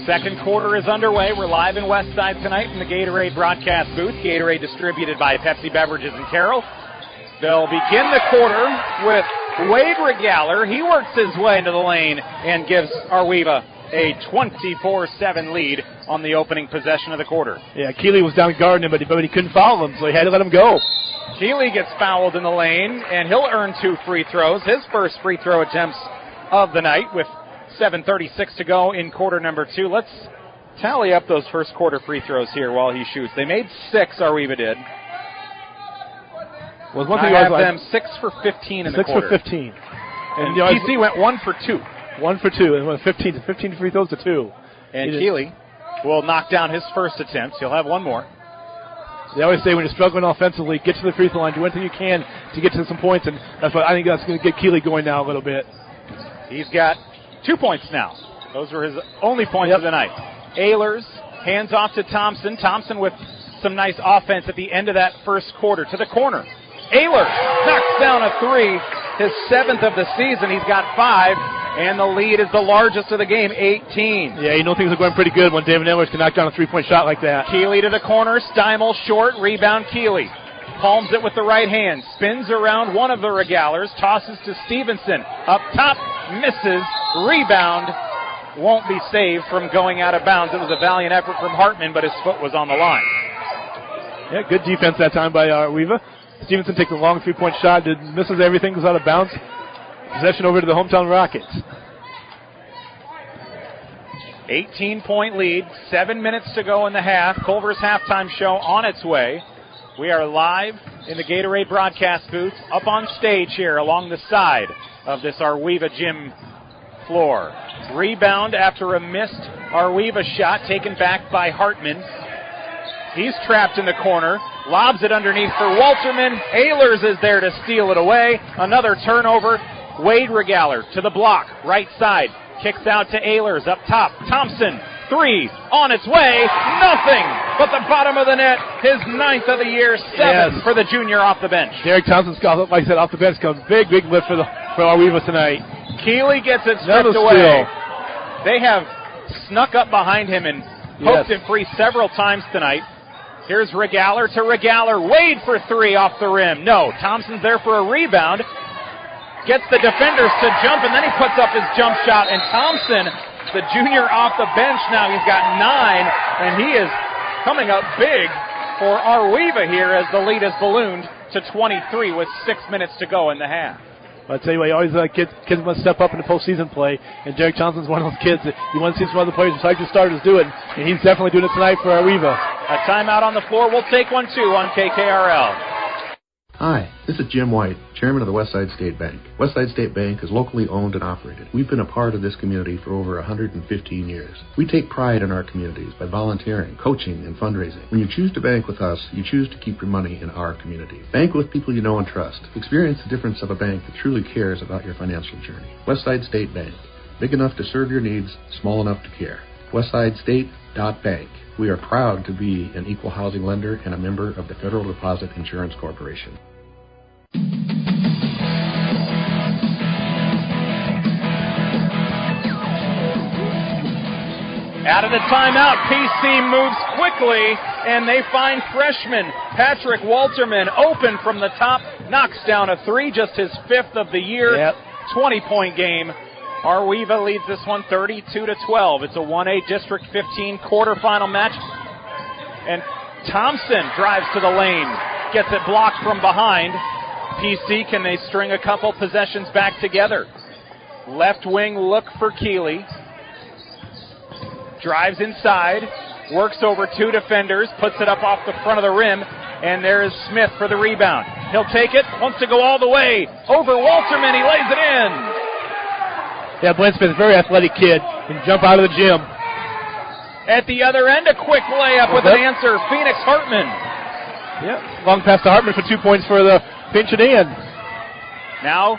Second quarter is underway. We're live in Westside tonight in the Gatorade broadcast booth. Gatorade distributed by Pepsi Beverages in Carroll. They'll begin the quarter with Wade Regaller. He works his way into the lane and gives Ar-We-Va a 24-7 lead on the opening possession of the quarter. Yeah, Keeley was down guarding him, but he couldn't foul him, so he had to let him go. Keeley gets fouled in the lane, and he'll earn 2 free throws. His first free throw attempts of the night with 7:36 to go in quarter number 2. Let's tally up those first quarter free throws here while he shoots. They made 6, Ar-We-Va did. Well, one I thing have them 6 for 15 in the quarter. 6 for 15. And PC went 1 for 2. 1 for 2, and went 15 free throws to 2. And Keeley will knock down his first attempt. He'll have one more. They always say when you're struggling offensively, get to the free throw line, do anything you can to get to some points, and that's what I think that's going to get Keeley going now a little bit. He's got 2 points now. Those were his only points of the night. Ehlers hands off to Thompson. Thompson with some nice offense at the end of that first quarter to the corner. Ehlers knocks down a 3, his 7th of the season. He's got 5, and the lead is the largest of the game, 18. Yeah, you know things are going pretty good when David Ehlers can knock down a 3-point shot like that. Keeley to the corner, Steimel short, rebound Keeley. Palms it with the right hand, spins around one of the Regallers, tosses to Stevenson. Up top, misses, rebound, won't be saved from going out of bounds. It was a valiant effort from Hartman, but his foot was on the line. Yeah, good defense that time by Ar-We-Va. Stevenson takes a long 3-point shot, misses everything, goes out of bounds. Possession over to the hometown Rockets. 18-point lead, 7 minutes to go in the half. Culver's halftime show on its way. We are live in the Gatorade broadcast booth, up on stage here along the side of this Ar-We-Va gym floor. Rebound after a missed Ar-We-Va shot taken back by Hartman. He's trapped in the corner, lobs it underneath for Walterman. Ehlers is there to steal it away. Another turnover. Wade Regaller to the block, right side. Kicks out to Ehlers up top. Thompson, 3 on its way. Nothing but the bottom of the net. His 9th of the year, 7 for the junior off the bench. Derek Thompson's got, like I said, off the bench comes big lift for Ar-We-Va tonight. Keeley gets it stripped away. They have snuck up behind him and poked him free several times tonight. Here's Regaller to Regaller. Wade for 3 off the rim. No, Thompson's there for a rebound. Gets the defenders to jump, and then he puts up his jump shot. And Thompson, the junior off the bench now, he's got 9, and he is coming up big for Ar-We-Va here as the lead is ballooned to 23 with 6 minutes to go in the half. I'll tell you what, always kids must step up in the postseason play, and Derek Johnson's one of those kids that you want to see some other players besides your starters do it, and he's definitely doing it tonight for Ar-We-Va. A timeout on the floor. We'll take one, too, on KKRL. Hi, this is Jim White, Chairman of the Westside State Bank. Westside State Bank is locally owned and operated. We've been a part of this community for over 115 years. We take pride in our communities by volunteering, coaching, and fundraising. When you choose to bank with us, you choose to keep your money in our community. Bank with people you know and trust. Experience the difference of a bank that truly cares about your financial journey. Westside State Bank. Big enough to serve your needs, small enough to care. WestsideState.bank. We are proud to be an equal housing lender and a member of the Federal Deposit Insurance Corporation. Out of the timeout, PC moves quickly, and they find freshman Patrick Walterman open from the top, knocks down a three, just his 5th of the year. Yep. 20-point game. Ar-We-Va leads this one 32-12. It's a 1A District 15 quarterfinal match. And Thompson drives to the lane, gets it blocked from behind. PC, can they string a couple possessions back together? Left wing look for Keeley. Drives inside, works over 2 defenders, puts it up off the front of the rim, and there is Smith for the rebound. He'll take it, wants to go all the way. Over Walterman, he lays it in. Yeah, Blaine Smith, a very athletic kid, can jump out of the gym. At the other end, a quick layup with an answer, Phoenix Hartman. Yeah, long pass to Hartman for 2 points for the pinch it in. Now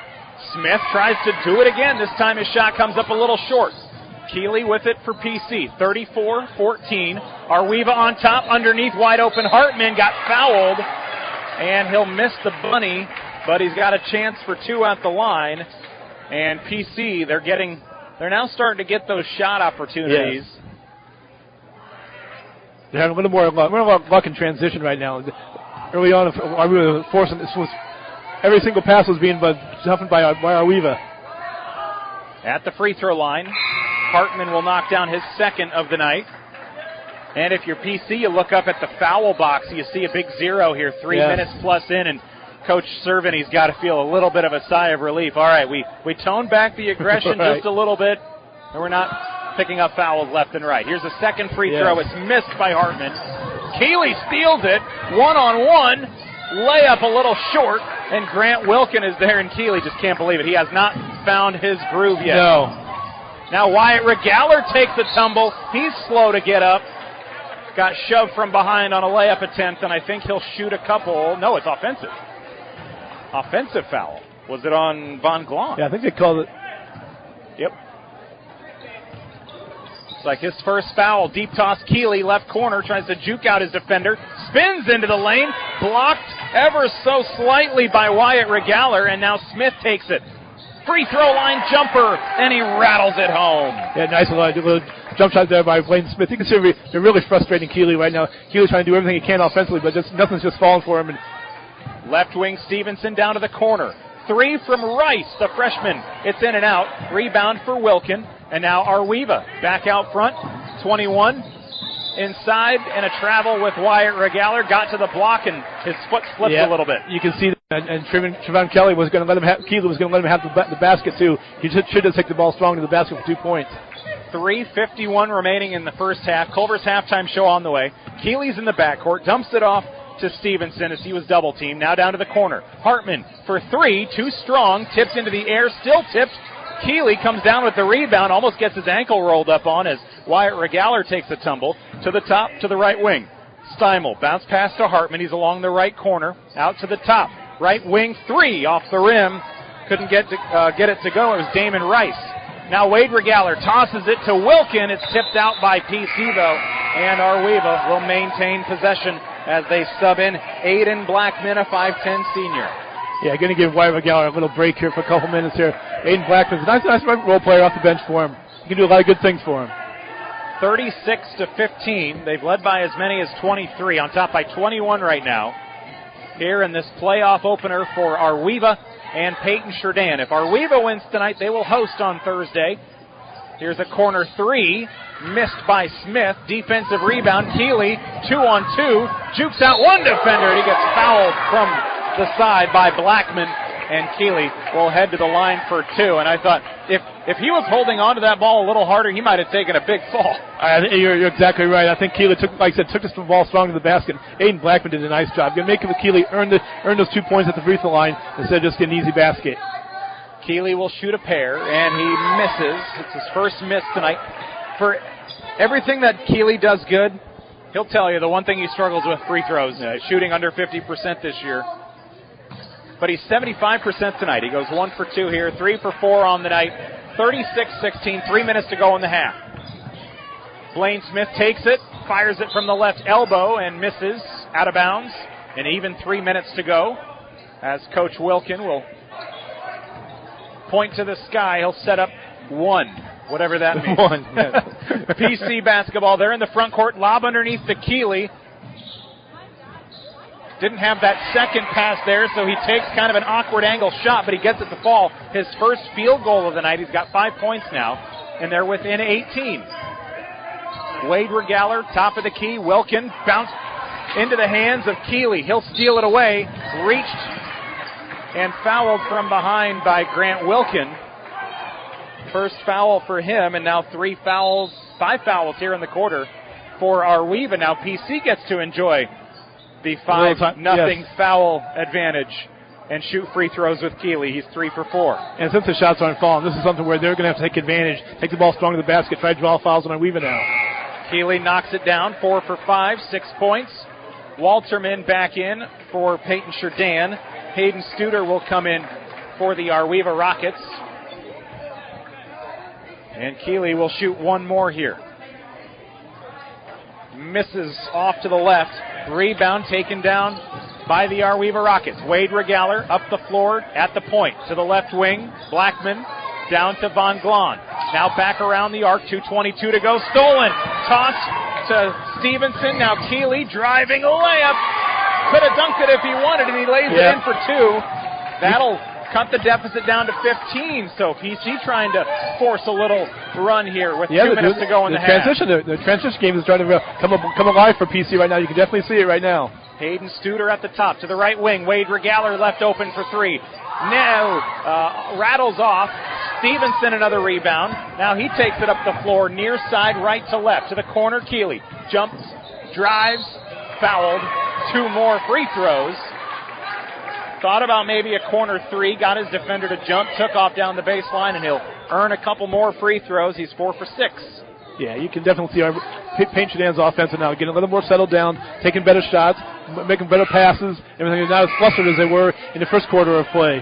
Smith tries to do it again. This time his shot comes up a little short. Keeley with it for PC, 34-14. Ar-We-Va on top, underneath, wide open. Hartman got fouled, and he'll miss the bunny, but he's got a chance for 2 at the line. And PC, they're now starting to get those shot opportunities. Yes. They're having a little more luck in transition right now. Early on, Ar-We-Va was forcing this. Every single pass was being toughened by Ar-We-Va. At the free throw line, Hartman will knock down his 2nd of the night. And if you're PC, you look up at the foul box, you see a big 0 here, 3 minutes plus in, and Coach Servin, he's got to feel a little bit of a sigh of relief. All right, we toned back the aggression right. just a little bit, and we're not picking up fouls left and right. Here's a 2nd free throw. It's missed by Hartman. Keeley steals it, 1-on-1, layup a little short, and Grant Wilkin is there, and Keeley just can't believe it. He has not found his groove yet. No. Now Wyatt Regaller takes a tumble. He's slow to get up. Got shoved from behind on a layup attempt, and I think he'll shoot a couple. No, it's offensive. Offensive foul. Was it on Von Glon? Yeah, I think they called it. Yep. It's like his first foul. Deep toss, Keeley, left corner, tries to juke out his defender. Spins into the lane. Blocked ever so slightly by Wyatt Regaller, and now Smith takes it. Free throw line jumper, and he rattles it home. Yeah, nice little jump shot there by Blaine Smith. You can see they're really frustrating Keeley right now. Keeley's trying to do everything he can offensively, but nothing's just falling for him. And left wing Stevenson down to the corner. 3 from Rice, the freshman. It's in and out. Rebound for Wilkin. And now Ar-We-Va back out front. 21 inside, and a travel with Wyatt Regaller. Got to the block, and his foot slipped a little bit. You can see that. And Trevon Kelly was going to let him have, Keeley was going to let him have the basket too. He should have taken the ball strong to the basket for 2 points. 3:51 remaining in the first half. Culver's halftime show on the way. Keeley's in the backcourt, dumps it off to Stevenson as he was double teamed. Now down to the corner. Hartman for 3, too strong, tipped into the air, still tipped. Keeley comes down with the rebound, almost gets his ankle rolled up on as Wyatt Regaller takes a tumble to the top, to the right wing. Steimel, bounce pass to Hartman. He's along the right corner, out to the top. Right wing 3 off the rim. Couldn't get it to go. It was Damon Rice. Now Wade Regaller tosses it to Wilkin. It's tipped out by PC, though, and Ar-We-Va will maintain possession as they sub in Aiden Blackman, a 5'10 senior. Yeah, going to give Wyatt Regaller a little break here for a couple minutes here. Aiden Blackman's a nice role player off the bench for him. He can do a lot of good things for him. 36-15. They've led by as many as 23, on top by 21 right now. Here in this playoff opener for Ar-We-Va and Paton-Churdan. If Ar-We-Va wins tonight, they will host on Thursday. Here's a corner 3, missed by Smith. Defensive rebound, Keeley, 2-on-2, jukes out one defender, and he gets fouled from the side by Blackman, and Keeley will head to the line for 2. And I thought if he was holding on to that ball a little harder, he might have taken a big fall. You're exactly right. I think Keeley took this ball strong to the basket. Aiden Blackman did a nice job. You're making Keeley earn those 2 points at the free throw line instead of just getting an easy basket. Keeley will shoot a pair, and he misses. It's his first miss tonight. For everything that Keeley does good, he'll tell you the one thing he struggles with, free throws. Shooting under 50% this year. But he's 75% tonight. He goes 1 for 2 here, 3 for 4 on the night. 36-16, 3 minutes to go in the half. Blaine Smith takes it, fires it from the left elbow, and misses out of bounds. And even 3 minutes to go as Coach Wilkin will point to the sky. He'll set up 1, whatever that means. 1. PC basketball there in the front court. Lob underneath to Keeley. Didn't have that second pass there, so he takes kind of an awkward angle shot, but he gets it to fall. His first field goal of the night. He's got 5 points now, and they're within 18. Wade Regaler, top of the key. Wilkin bounced into the hands of Keeley. He'll steal it away. Reached and fouled from behind by Grant Wilkin. First foul for him, and now 5 fouls here in the quarter for Ar-We-Va. Now PC gets to enjoy the 5-0 foul advantage and shoot free throws with Keeley. He's 3 for 4. And since the shots aren't falling, this is something where they're going to have to take advantage, take the ball strong to the basket, try to draw fouls on Ar-We-Va now. Keeley knocks it down, 4 for 5, 6 points. Walterman back in for Paton-Churdan. Hayden Studer will come in for the Ar-We-Va Rockets. And Keeley will shoot 1 more here. Misses off to the left. Rebound taken down by the Ar-We-Va Rockets. Wade Regaler up the floor at the point. To the left wing, Blackman down to Von Glahn. Now back around the arc, 2:22 to go. Stolen. Toss to Stevenson. Now Keeley driving a layup. Could have dunked it if he wanted, and he lays it in for 2. That'll cut the deficit down to 15. So PC trying to force a little run here with 2 minutes to go in the half. The transition game is starting to come alive for PC right now. You can definitely see it right now. Hayden Studer at the top to the right wing. Wade Regaler left open for 3. Now rattles off. Stevenson another rebound. Now he takes it up the floor near side right to left to the corner. Keeley jumps, drives, fouled. 2 more free throws. Thought about maybe a corner 3, got his defender to jump, took off down the baseline, and he'll earn a couple more free throws. He's 4 for 6. Yeah, you can definitely see Paton-Churdan's offense now getting a little more settled down, taking better shots, making better passes. Everything is not as flustered as they were in the first quarter of play.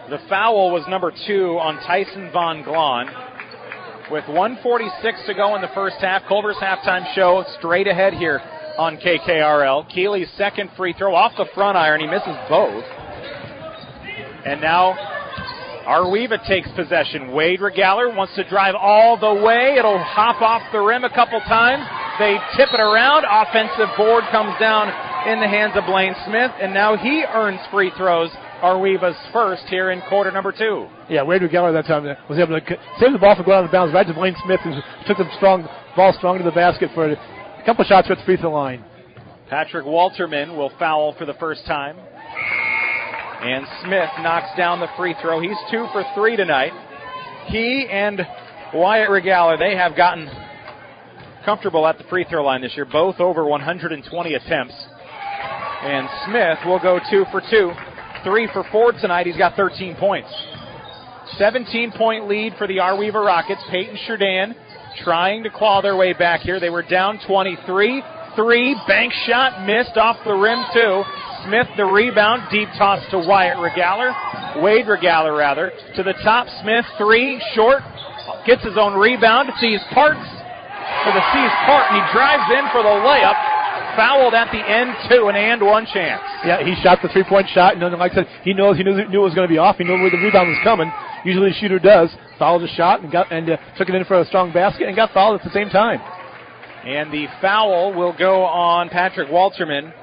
The foul was number 2 on Tyson Von Glahn. With 1:46 to go in the first half, Culver's halftime show straight ahead here on KKRL. Keeley's second free throw off the front iron. He misses both. And now Ar-We-Va takes possession. Wade Regaler wants to drive all the way. It'll hop off the rim a couple times. They tip it around. Offensive board comes down in the hands of Blaine Smith, and now he earns free throws. Ar-We-Va's first here in quarter number 2. Yeah, Wade Regaler that time was able to save the ball from going out of bounds right to Blaine Smith, who took the ball strong to the basket for a couple shots at the free throw line. Patrick Walterman will foul for the first time. And Smith knocks down the free throw. He's 2 for 3 tonight. He and Wyatt Regaler, they have gotten comfortable at the free throw line this year, both over 120 attempts. And Smith will go 2 for 2. 3 for 4 tonight. He's got 13 points. 17-point lead for the Ar-We-Va Rockets. Paton-Churdan trying to claw their way back here. They were down 23. 3, bank shot, missed off the rim too. Smith the rebound, deep toss to Wyatt Regaler. Wade Regaler rather. To the top, Smith 3, short. Gets his own rebound. Sees Parks for the C's part, and he drives in for the layup. Fouled at the end too, an and 1 chance. Yeah, he shot the 3-point shot, and like I said, he knew it was going to be off. He knew where the rebound was coming. Usually the shooter does. Fouled the shot and took it in for a strong basket and got fouled at the same time. And the foul will go on Patrick Walterman.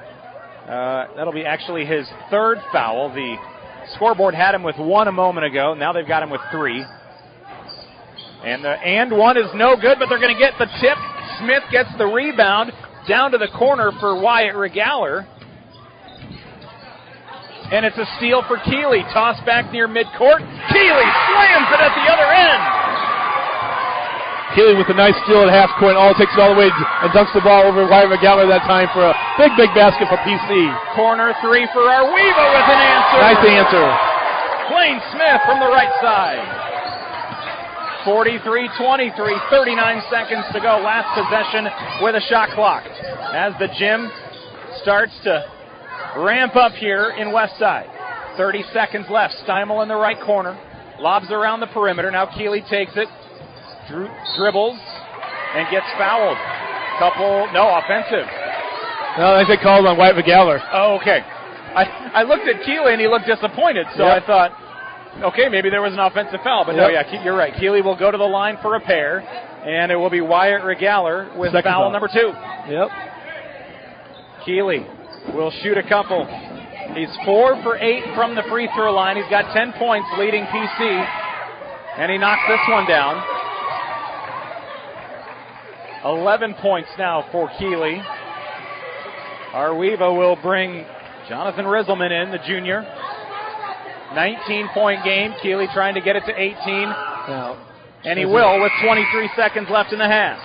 That'll be actually his 3rd foul. The scoreboard had him with 1 a moment ago. Now they've got him with 3. And the and 1 is no good, but they're going to get the tip. Smith gets the rebound down to the corner for Wyatt Regaler. And it's a steal for Keeley. Toss back near midcourt. Keeley slams it at the other end. Keeley with a nice steal at half court. Takes it all the way and dunks the ball over We-Va-Galler that time for a big, big basket for PC. Corner three for Ar-We-Va with an answer. Nice answer. Blaine Smith from the right side. 43-23, 39 seconds to go. Last possession with a shot clock. As the gym starts to ramp up here in Westside. 30 seconds left. Steimel in the right corner. Lobs around the perimeter. Now Keeley takes it. Dribbles and gets fouled. Offensive. No, I think they called on We-Va-Galler. Oh, okay. I looked at Keeley and he looked disappointed, so I thought, okay, maybe there was an offensive foul. But no, you're right. Keeley will go to the line for a pair, and it will be Wyatt Regaller with foul number 2. Yep. Keeley will shoot a couple. He's 4 for 8 from the free throw line. He's got 10 points leading PC, and he knocks this one down. 11 points now for Keeley. Ar-We-Va will bring Jonathan Rizzleman in, the junior. 19-point game. Keeley trying to get it to 18. And he will with 23 seconds left in the half.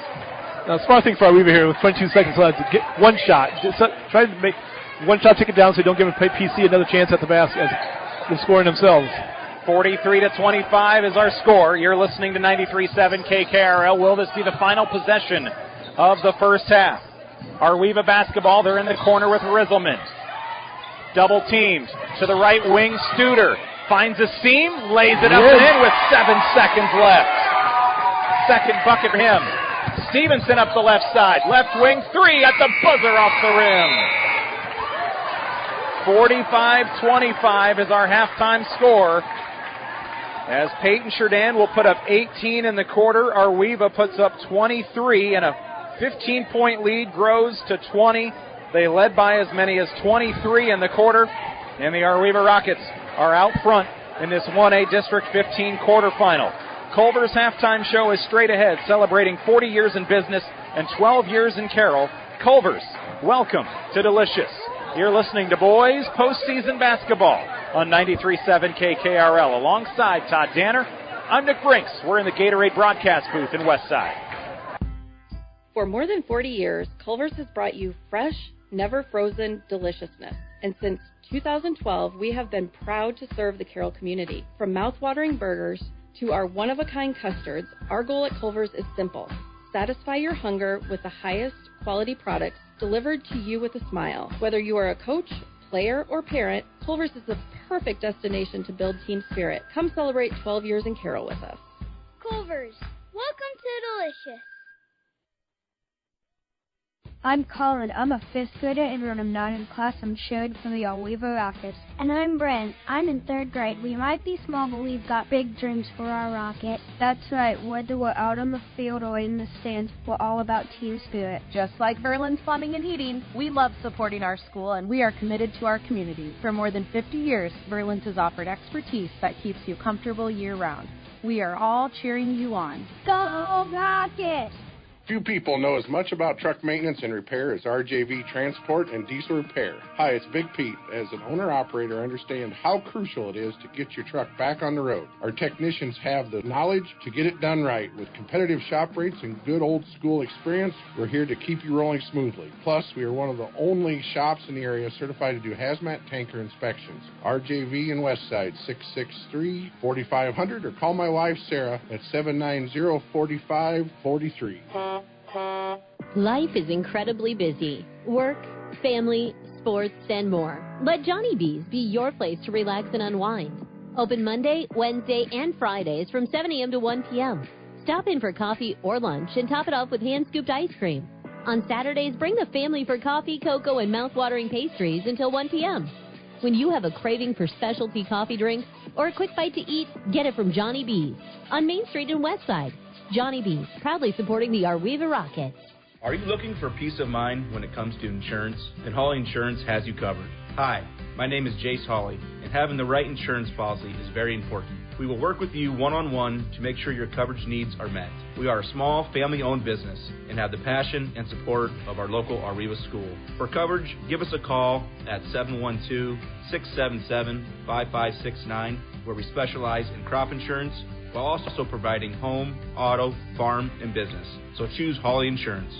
Now, smart thing for Ar-We-Va here with 22 seconds left to get one shot. Try to make one shot, take it down so you don't give PC another chance at the basket of scoring themselves. 43-25 is our score. You're listening to 93.7 KKRL. Will this be the final possession of the first half? Ar-We-Va basketball. They're in the corner with Rizzleman. Double teamed to the right wing. Studer finds a seam, lays it up and in with 7 seconds left. Second bucket for him. Stevenson up the left side. Left wing three at the buzzer off the rim. 45-25 is our halftime score. As Paton-Churdan will put up 18 in the quarter, Ar-We-Va puts up 23, and a 15-point lead grows to 20. They led by as many as 23 in the quarter, and the Ar-We-Va Rockets are out front in this 1A District 15 quarterfinal. Culver's halftime show is straight ahead, celebrating 40 years in business and 12 years in Carroll. Culver's, welcome to Delicious. You're listening to Boys Postseason Basketball on 93.7 KKRL. Alongside Todd Danner, I'm Nick Brinks. We're in the Gatorade broadcast booth in Westside. For more than 40 years, Culver's has brought you fresh, never frozen deliciousness. And since 2012, we have been proud to serve the Carroll community. From mouth-watering burgers to our one-of-a-kind custards, our goal at Culver's is simple. Satisfy your hunger with the highest quality products delivered to you with a smile. Whether you are a coach, player, or parent, Culver's is the perfect destination to build team spirit. Come celebrate 12 years in Carroll with us. Culver's, welcome to Delicious. I'm Colin. I'm a 5th grader in room 9 in class. I'm cheering for the Ar-We-Va Rockets. And I'm Brent. I'm in 3rd grade. We might be small, but we've got big dreams for our Rocket. That's right. Whether we're out on the field or in the stands, we're all about team spirit. Just like Verlin's Plumbing and Heating, we love supporting our school, and we are committed to our community. For more than 50 years, Verlin's has offered expertise that keeps you comfortable year-round. We are all cheering you on. Go Rockets! Few people know as much about truck maintenance and repair as RJV Transport and Diesel Repair. Hi, it's Big Pete. As an owner-operator, I understand how crucial it is to get your truck back on the road. Our technicians have the knowledge to get it done right. With competitive shop rates and good old-school experience, we're here to keep you rolling smoothly. Plus, we are one of the only shops in the area certified to do hazmat tanker inspections. RJV in Westside, 663-4500, or call my wife, Sarah, at 790-4543. Life is incredibly busy. Work, family, sports, and more. Let Johnny B's be your place to relax and unwind. Open Monday, Wednesday, and Fridays from 7 a.m. to 1 p.m. Stop in for coffee or lunch and top it off with hand-scooped ice cream. On Saturdays, bring the family for coffee, cocoa, and mouth-watering pastries until 1 p.m. When you have a craving for specialty coffee drinks or a quick bite to eat, get it from Johnny B's on Main Street in Westside. Johnny B's, proudly supporting the Ar-We-Va Rockets. Are you looking for peace of mind when it comes to insurance? Then Hawley Insurance has you covered. Hi, my name is Jace Hawley, and having the right insurance policy is very important. We will work with you one-on-one to make sure your coverage needs are met. We are a small, family-owned business and have the passion and support of our local Ar-We-Va school. For coverage, give us a call at 712-677-5569, where we specialize in crop insurance while also providing home, auto, farm, and business. So choose Hawley Insurance.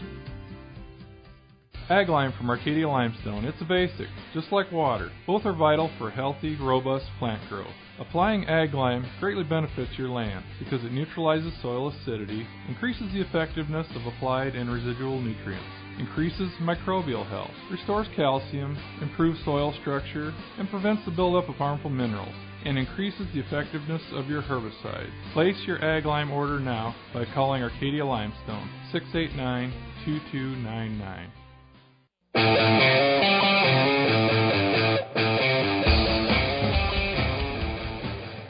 Ag Lime from Arcadia Limestone. It's a basic, just like water. Both are vital for healthy, robust plant growth. Applying Ag Lime greatly benefits your land because it neutralizes soil acidity, increases the effectiveness of applied and residual nutrients, increases microbial health, restores calcium, improves soil structure, and prevents the buildup of harmful minerals, and increases the effectiveness of your herbicide. Place your Ag Lime order now by calling Arcadia Limestone, 689-2299.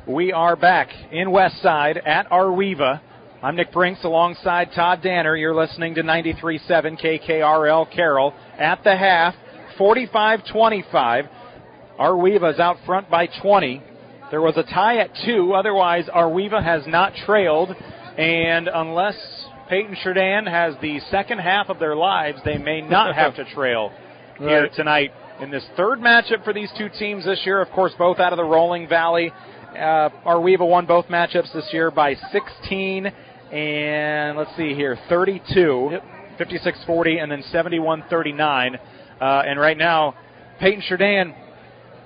We are back in Westside at Ar-We-Va. I'm Nick Brinks alongside Todd Danner. You're listening to 93.7 KKRL Carroll. At the half, 45-25. Ar-We-Va's out front by 20. There was a tie at 2. Otherwise, Ar-We-Va has not trailed. And unless Paton-Churdan has the second half of their lives, they may not have to trail here tonight in this third matchup for these two teams this year. Of course, both out of the Rolling Valley. Ar-We-Va won both matchups this year by 16 and, let's see here, 32, 56-40, and then 71-39. And right now, Paton-Churdan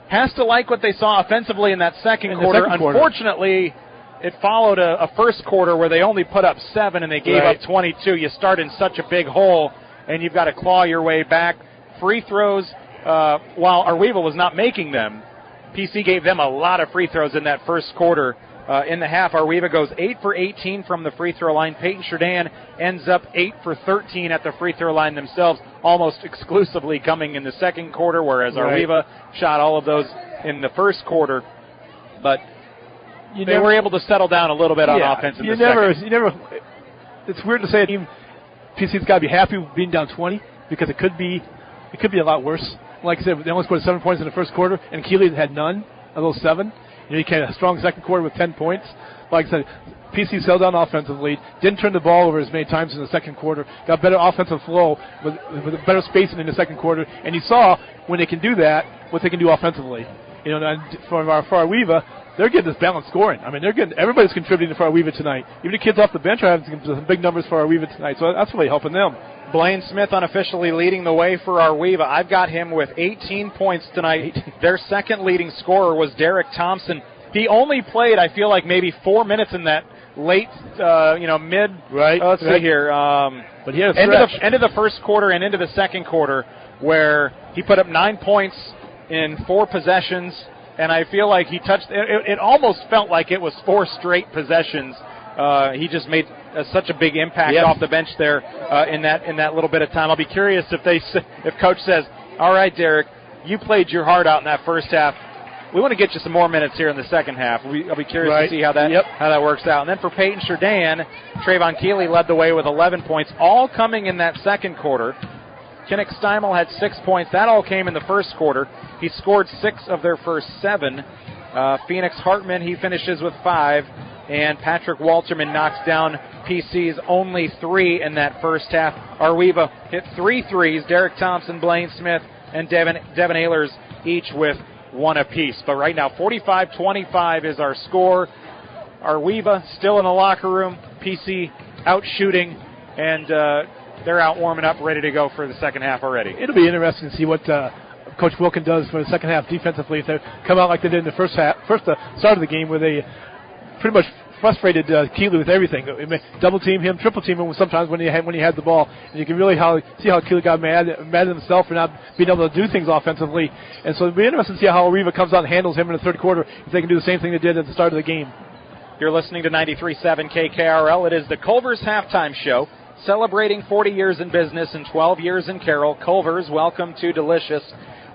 has to like what they saw offensively in that second quarter. Unfortunately, it followed a first quarter where they only put up 7 and they gave up 22. You start in such a big hole, and you've got to claw your way back. Free throws, while Ar-We-Va was not making them, PC gave them a lot of free throws in that first quarter. In the half, Ar-We-Va goes 8 for 18 from the free throw line. Paton-Churdan ends up 8 for 13 at the free throw line themselves, almost exclusively coming in the second quarter, whereas Ar-We-Va shot all of those in the first quarter. But they were able to settle down a little bit on offense in the second. It's weird to say a team, PC's got to be happy with being down 20 because it could be a lot worse. Like I said, they only scored 7 points in the first quarter, and Keeley had none of those 7. You came a strong second quarter with 10 points. Like I said, PC held down offensively, didn't turn the ball over as many times in the second quarter, got better offensive flow with better spacing in the second quarter, and you saw when they can do that, what they can do offensively. For Ar-We-Va, they're getting this balanced scoring. I mean, everybody's contributing for Ar-We-Va tonight. Even the kids off the bench are having some big numbers for Ar-We-Va tonight, so that's really helping them. Blaine Smith unofficially leading the way for Ar-We-Va. I've got him with 18 points tonight. Their second leading scorer was Derek Thompson. He only played, I feel like, maybe 4 minutes in that late, mid. Let's see here. But he had a end of the first quarter and into the second quarter, where he put up 9 points in 4 possessions, and I feel like he touched. It almost felt like it was 4 straight possessions. He just made such a big impact off the bench there in that little bit of time. I'll be curious if Coach says, "All right, Derek, you played your heart out in that first half. We want to get you some more minutes here in the second half." I'll be curious to see how that works out. And then for Paton-Churdan, Trayvon Keeley led the way with 11 points, all coming in that second quarter. Kinnick Steimel had 6 points. That all came in the first quarter. He scored 6 of their first 7. Phoenix Hartman, he finishes with 5. And Patrick Walterman knocks down PC's only 3 in that first half. Ar-We-Va hit 3 threes. Derek Thompson, Blaine Smith, and Devin Ehlers each with 1 apiece. But right now, 45-25 is our score. Ar-We-Va still in the locker room. PC out shooting, and they're out warming up, ready to go for the second half already. It'll be interesting to see what Coach Wilkin does for the second half defensively. If they come out like they did in the first start of the game, where they pretty much frustrated Keeley with everything. Double team him, triple team him sometimes when he had the ball. And you can really see how Keeley got mad at himself for not being able to do things offensively. And so it'll be interesting to see how Ar-We-Va comes out and handles him in the third quarter, if they can do the same thing they did at the start of the game. You're listening to 93.7 KKRL. It is the Culver's Halftime Show, celebrating 40 years in business and 12 years in Carroll. Culver's, welcome to Delicious.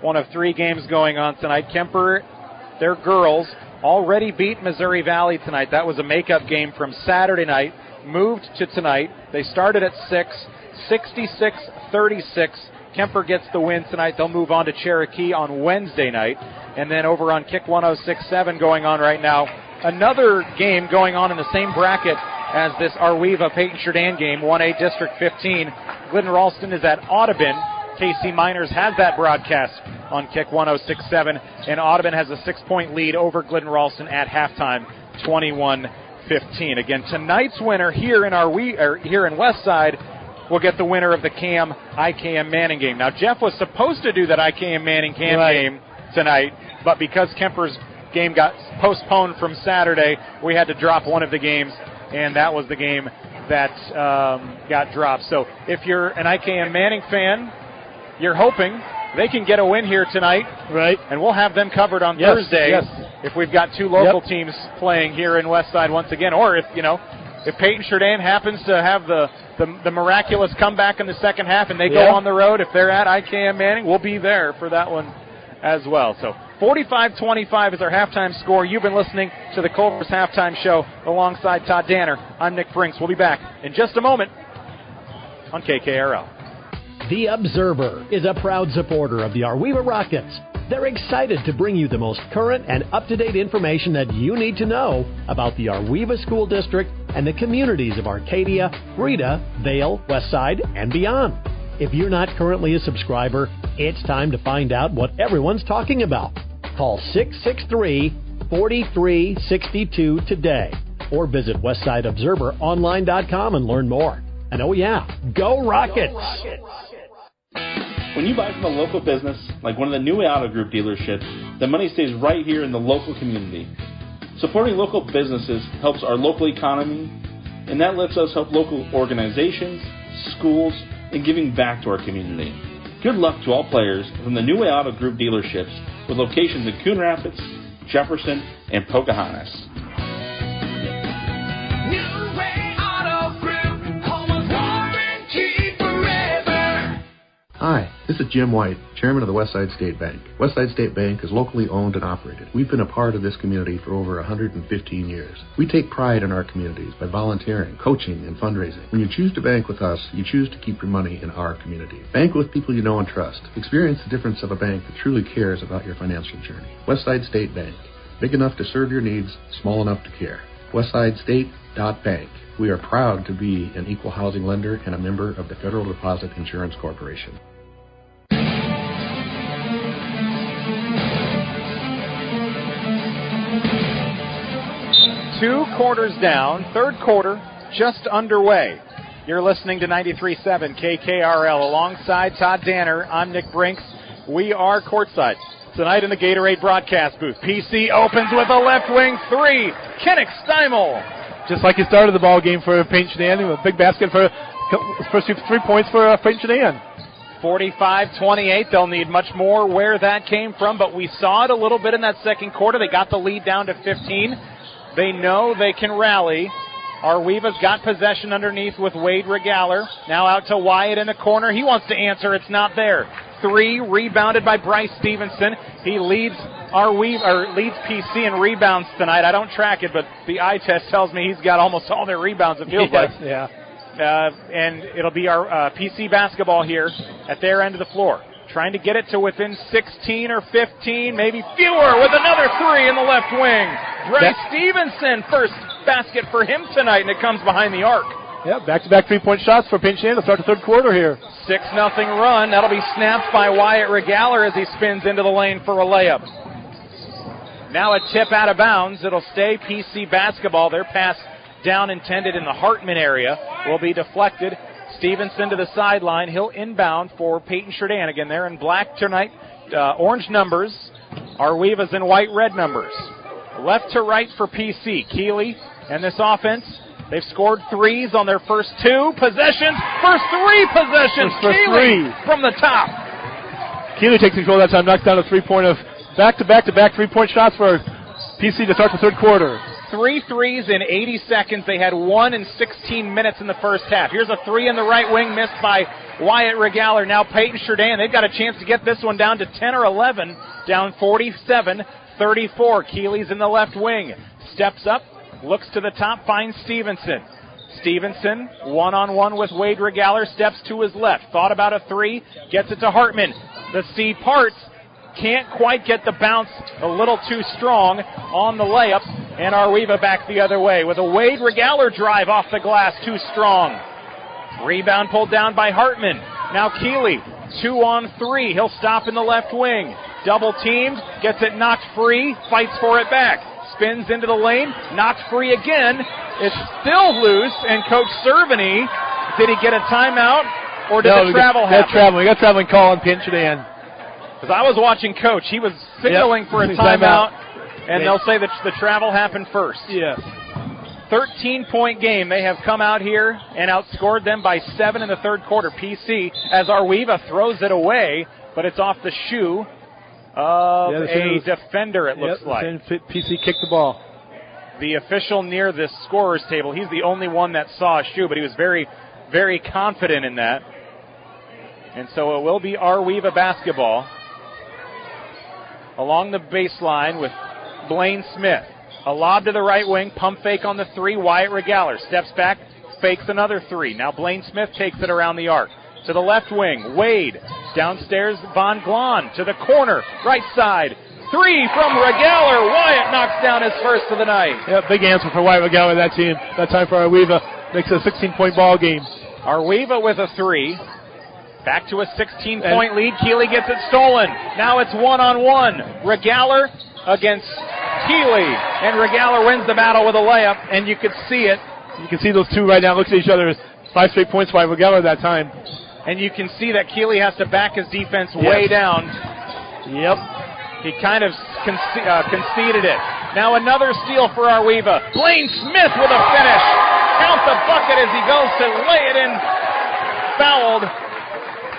One of 3 games going on tonight. Kemper, their girls, already beat Missouri Valley tonight. That was a makeup game from Saturday night, moved to tonight. They started at 6, 66-36. Kemper gets the win tonight. They'll move on to Cherokee on Wednesday night. And then over on Kick 106.7 going on right now, another game going on in the same bracket as this Ar-We-Va Paton-Churdan game, 1A District 15. Glidden Ralston is at Audubon. KC Miners has that broadcast on Kick 106.7, and Audubon has a 6-point lead over Glidden Ralston at halftime, 21-15. Again, tonight's winner here in Westside will get the winner of the IKM Manning game. Now, Jeff was supposed to do that IKM Manning game tonight, but because Kemper's game got postponed from Saturday, we had to drop one of the games, and that was the game that got dropped. So if you're an IKM Manning fan, you're hoping they can get a win here tonight. Right. And we'll have them covered on Thursday if we've got two local teams playing here in Westside once again. Or if Paton-Churdan happens to have the miraculous comeback in the second half and they go on the road, if they're at IKM Manning, we'll be there for that one as well. So 45-25 is our halftime score. You've been listening to the Culver's Halftime Show alongside Todd Danner. I'm Nick Brinks. We'll be back in just a moment on KKRL. The Observer is a proud supporter of the Ar-We-Va Rockets. They're excited to bring you the most current and up-to-date information that you need to know about the Ar-We-Va School District and the communities of Arcadia, Breda, Vale, Westside, and beyond. If you're not currently a subscriber, it's time to find out what everyone's talking about. Call 663-4362 today or visit WestsideObserverOnline.com and learn more. And go Rockets! When you buy from a local business, like one of the New Auto Group dealerships, the money stays right here in the local community. Supporting local businesses helps our local economy, and that lets us help local organizations, schools, and giving back to our community. Good luck to all players from the New Auto Group dealerships with locations in Coon Rapids, Jefferson, and Pocahontas. Hi, this is Jim White, Chairman of the Westside State Bank. Westside State Bank is locally owned and operated. We've been a part of this community for over 115 years. We take pride in our communities by volunteering, coaching, and fundraising. When you choose to bank with us, you choose to keep your money in our community. Bank with people you know and trust. Experience the difference of a bank that truly cares about your financial journey. Westside State Bank. Big enough to serve your needs, small enough to care. WestsideState.bank. We are proud to be an equal housing lender and a member of the Federal Deposit Insurance Corporation. Two quarters down, third quarter just underway. You're listening to 93.7 KKRL alongside Todd Danner. I'm Nick Brinks. We are courtside tonight in the Gatorade broadcast booth. PC opens with a left wing three. Kennick Steimel. Just like he started the ball game for Paton-Churdan, a big basket for first 3 points for Paton-Churdan. 45-28. They'll need much more where that came from, but we saw it a little bit in that second quarter. They got the lead down to 15. They know they can rally. Ar-We-Va's got possession underneath with Wade Regaler. Now out to Wyatt in the corner. He wants to answer. It's not there. Three, rebounded by Bryce Stevenson. He leads leads PC in rebounds tonight. I don't track it, but the eye test tells me he's got almost all their rebounds, it feels like. Yeah. And it'll be our PC basketball here at their end of the floor. Trying to get it to within 16 or 15, maybe fewer, with another three in the left wing. Bryce Stevenson, first basket for him tonight, and it comes behind the arc. Yeah, back-to-back 3-point shots for Paton-Churdan to start the third quarter here. 6-0 run. That'll be snapped by Wyatt Regaler as he spins into the lane for a layup. Now a tip out of bounds. It'll stay PC basketball. Their pass down intended in the Hartman area will be deflected. Stevenson to the sideline. He'll inbound for Paton-Churdan. Again, they're in black tonight. Orange numbers. Ar-We-Va's in white-red numbers. Left to right for PC. Keeley and this offense, they've scored threes on their first two possessions. First three possessions. Keeley from the top. Keeley takes control that time, knocks down a 3-point back-to-back 3-point shots for PC to start the third quarter. 3 threes in 80 seconds. They had 1 in 16 minutes in the first half. Here's a three in the right wing missed by Wyatt Regaler. Now Paton-Churdan, they've got a chance to get this one down to 10 or 11, down 47-34. Keeley's in the left wing. Steps up, looks to the top, finds Stevenson. Stevenson, one-on-one with Wade Regaler, steps to his left. Thought about a three, gets it to Hartman. The C parts, can't quite get the bounce, a little too strong on the layup. And Ar-We-Va back the other way with a Wade Regaler drive off the glass, too strong. Rebound pulled down by Hartman. Now Keeley, 2-on-3. He'll stop in the left wing. Double teamed, gets it knocked free, fights for it back. Spins into the lane, knocked free again. It's still loose, and Coach Cerveny, did he get a timeout, or did the travel happen? We got traveling call on Paton-Churdan. Because I was watching Coach. He was signaling for a timeout, and they'll say that the travel happened first. Yes. 13-point game. They have come out here and outscored them by 7 in the third quarter. PC, as Ar-We-Va throws it away, but it's off the shoe of a defender, it looks like. PC kicked the ball. The official near the scorer's table, he's the only one that saw a shoe, but he was very, very confident in that. And so it will be Ar-We-Va basketball. Along the baseline with Blaine Smith. A lob to the right wing, pump fake on the 3, Wyatt Regaler. Steps back, fakes another 3. Now Blaine Smith takes it around the arc. To the left wing, Wade. Downstairs, Von Glahn to the corner, right side. 3 from Regaler. Wyatt knocks down his first of the night. Yeah, big answer for Wyatt Regaler, that team. That time for Ar-We-Va. Makes it a 16-point ball game. Ar-We-Va with a 3. Back to a 16-point lead. Keeley gets it stolen. Now it's one-on-one. Regaler against Keeley. And Regaler wins the battle with a layup, and you could see it. You can see those two right now look at each other. 5 straight points by Regaler that time. And you can see that Keeley has to back his defense way down. Yep. He kind of conceded it. Now another steal for Ar-We-Va. Blaine Smith with a finish. Count the bucket as he goes to lay it in. Fouled.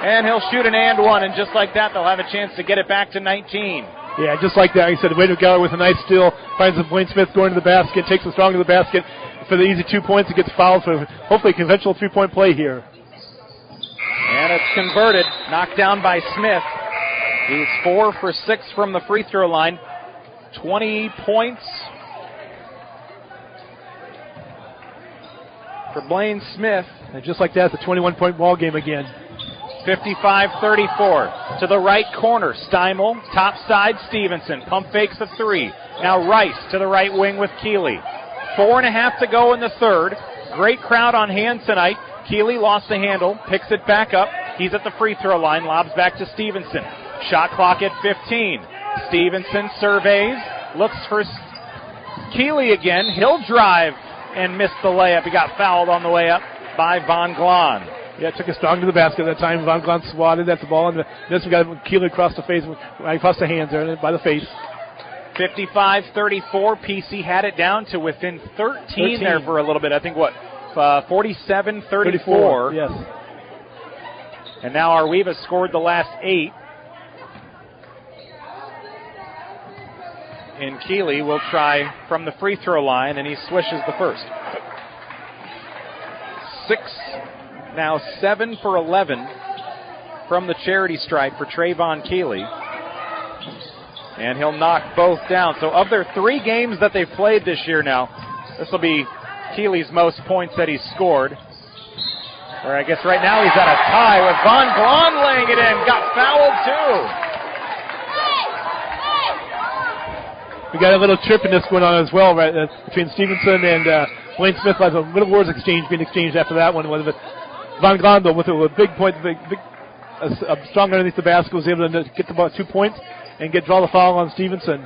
And he'll shoot an and one. And just like that, they'll have a chance to get it back to 19. Yeah, just like that. He said, Wade Regaler with a nice steal. Finds Blaine Smith going to the basket. Takes it strong to the basket for the easy 2 points. It gets fouled. So hopefully a conventional 3-point play here. And it's converted. Knocked down by Smith. He's 4 for 6 from the free throw line. 20 points for Blaine Smith. And just like that, it's a 21-point ball game again. 55-34. To the right corner, Steimel. Top side, Stevenson. Pump fakes the 3. Now Rice to the right wing with Keeley. 4.5 to go in the third. Great crowd on hand tonight. Keeley lost the handle, picks it back up. He's at the free throw line, lobs back to Stevenson. Shot clock at 15. Stevenson surveys, looks for Keeley again. He'll drive and miss the layup. He got fouled on the way up by Von Glahn. Yeah, took it strong to the basket that time. Von Glahn swatted at the ball, and this one got Keeley across the face, right across the hands there, by the face. 55-34. PC had it down to within 13 there for a little bit. I think, 47-34. Yes. And now Ar-We-Va scored the last 8. And Keeley will try from the free throw line, and he swishes the first. 7 for 11 from the charity stripe for Trayvon Keeley. And he'll knock both down. So of their 3 games that they've played this year now, this will be Keeley's most points that he's scored. Or I guess right now he's at a tie with Von Glahn laying it in. Got fouled too. We got a little trippiness going on as well, right, between Stevenson and Blaine Smith. A little words being exchanged after that one. Von Glahn, though, with a big point, strong underneath the basket, was able to get about 2 points and draw the foul on Stevenson.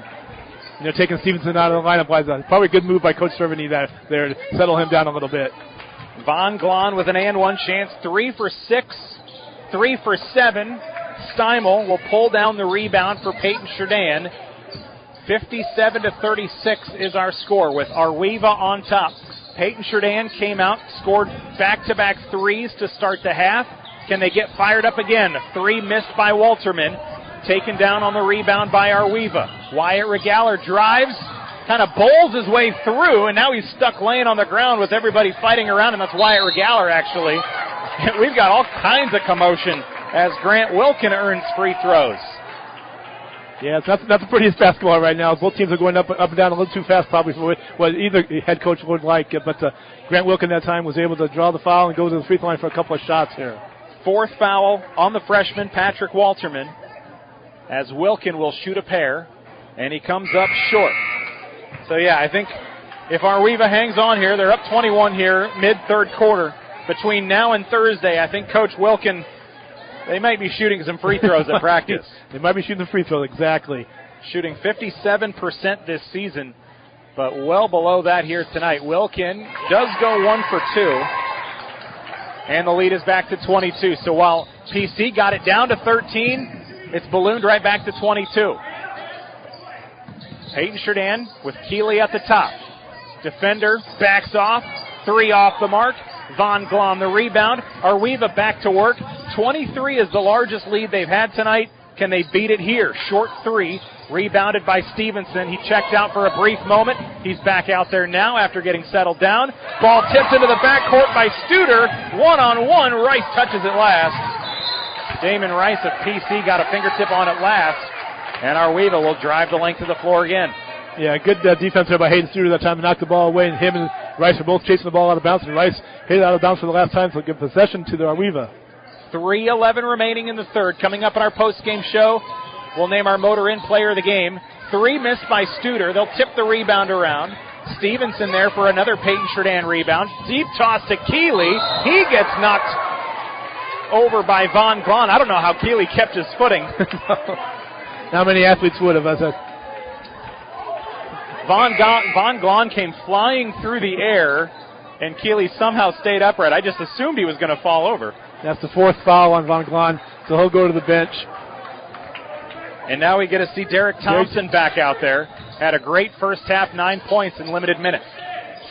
Taking Stevenson out of the lineup was probably a good move by Coach Cerveny there to settle him down a little bit. Von Glahn with an and one chance, 3 for 6, 3 for 7. Steimel will pull down the rebound for Paton-Churdan. 57-36 is our score with Ar-We-Va on top. Paton-Churdan came out, scored back-to-back 3s to start the half. Can they get fired up again? 3 missed by Walterman. Taken down on the rebound by Ar-We-Va. Wyatt Regaler drives, kind of bowls his way through, and now he's stuck laying on the ground with everybody fighting around him. That's Wyatt Regaler, actually. We've got all kinds of commotion as Grant Wilkin earns free throws. Yeah, it's not the prettiest basketball right now. Both teams are going up and down a little too fast probably for what either head coach would like. But Grant Wilkin that time was able to draw the foul and go to the free throw line for a couple of shots here. 4th foul on the freshman, Patrick Walterman, as Wilkin will shoot a pair, and he comes up short. So, yeah, I think if Ar-We-Va hangs on here, they're up 21 here, mid-third quarter. Between now and Thursday, I think Coach Wilkin, they might be shooting some free throws at practice. They might be shooting the free throws, exactly. Shooting 57% this season, but well below that here tonight. Wilkin does go 1 for 2, and the lead is back to 22. So while PC got it down to 13, it's ballooned right back to 22. Paton-Churdan with Keeley at the top. Defender backs off, 3 off the mark. Von Glom the rebound. Ar-We-Va back to work. 23 is the largest lead they've had tonight. Can they beat it here? Short 3, rebounded by Stevenson. He checked out for a brief moment. He's back out there now after getting settled down. Ball tipped into the backcourt by Studer. One-on-one, Rice touches it last. Damon Rice of PC got a fingertip on it last. And Ar-We-Va will drive the length of the floor again. Yeah, good defense there by Hayden Studer that time to knock the ball away, and him and Rice are both chasing the ball out of bounds, and Rice hit it out of bounds for the last time, so give possession to the Ar-We-Va. 3:11 remaining in the third. Coming up in our post-game show, we'll name our motor-in player of the game. 3 missed by Studer. They'll tip the rebound around. Stevenson there for another Paton-Churdan rebound. Deep toss to Keeley. He gets knocked over by Von Glon. I don't know how Keeley kept his footing. Not many athletes would have. Von Glon came flying through the air, and Keeley somehow stayed upright. I just assumed he was going to fall over. That's the 4th foul on Von Glon, so he'll go to the bench. And now we get to see Derek Thompson back out there. Had a great first half, 9 points in limited minutes.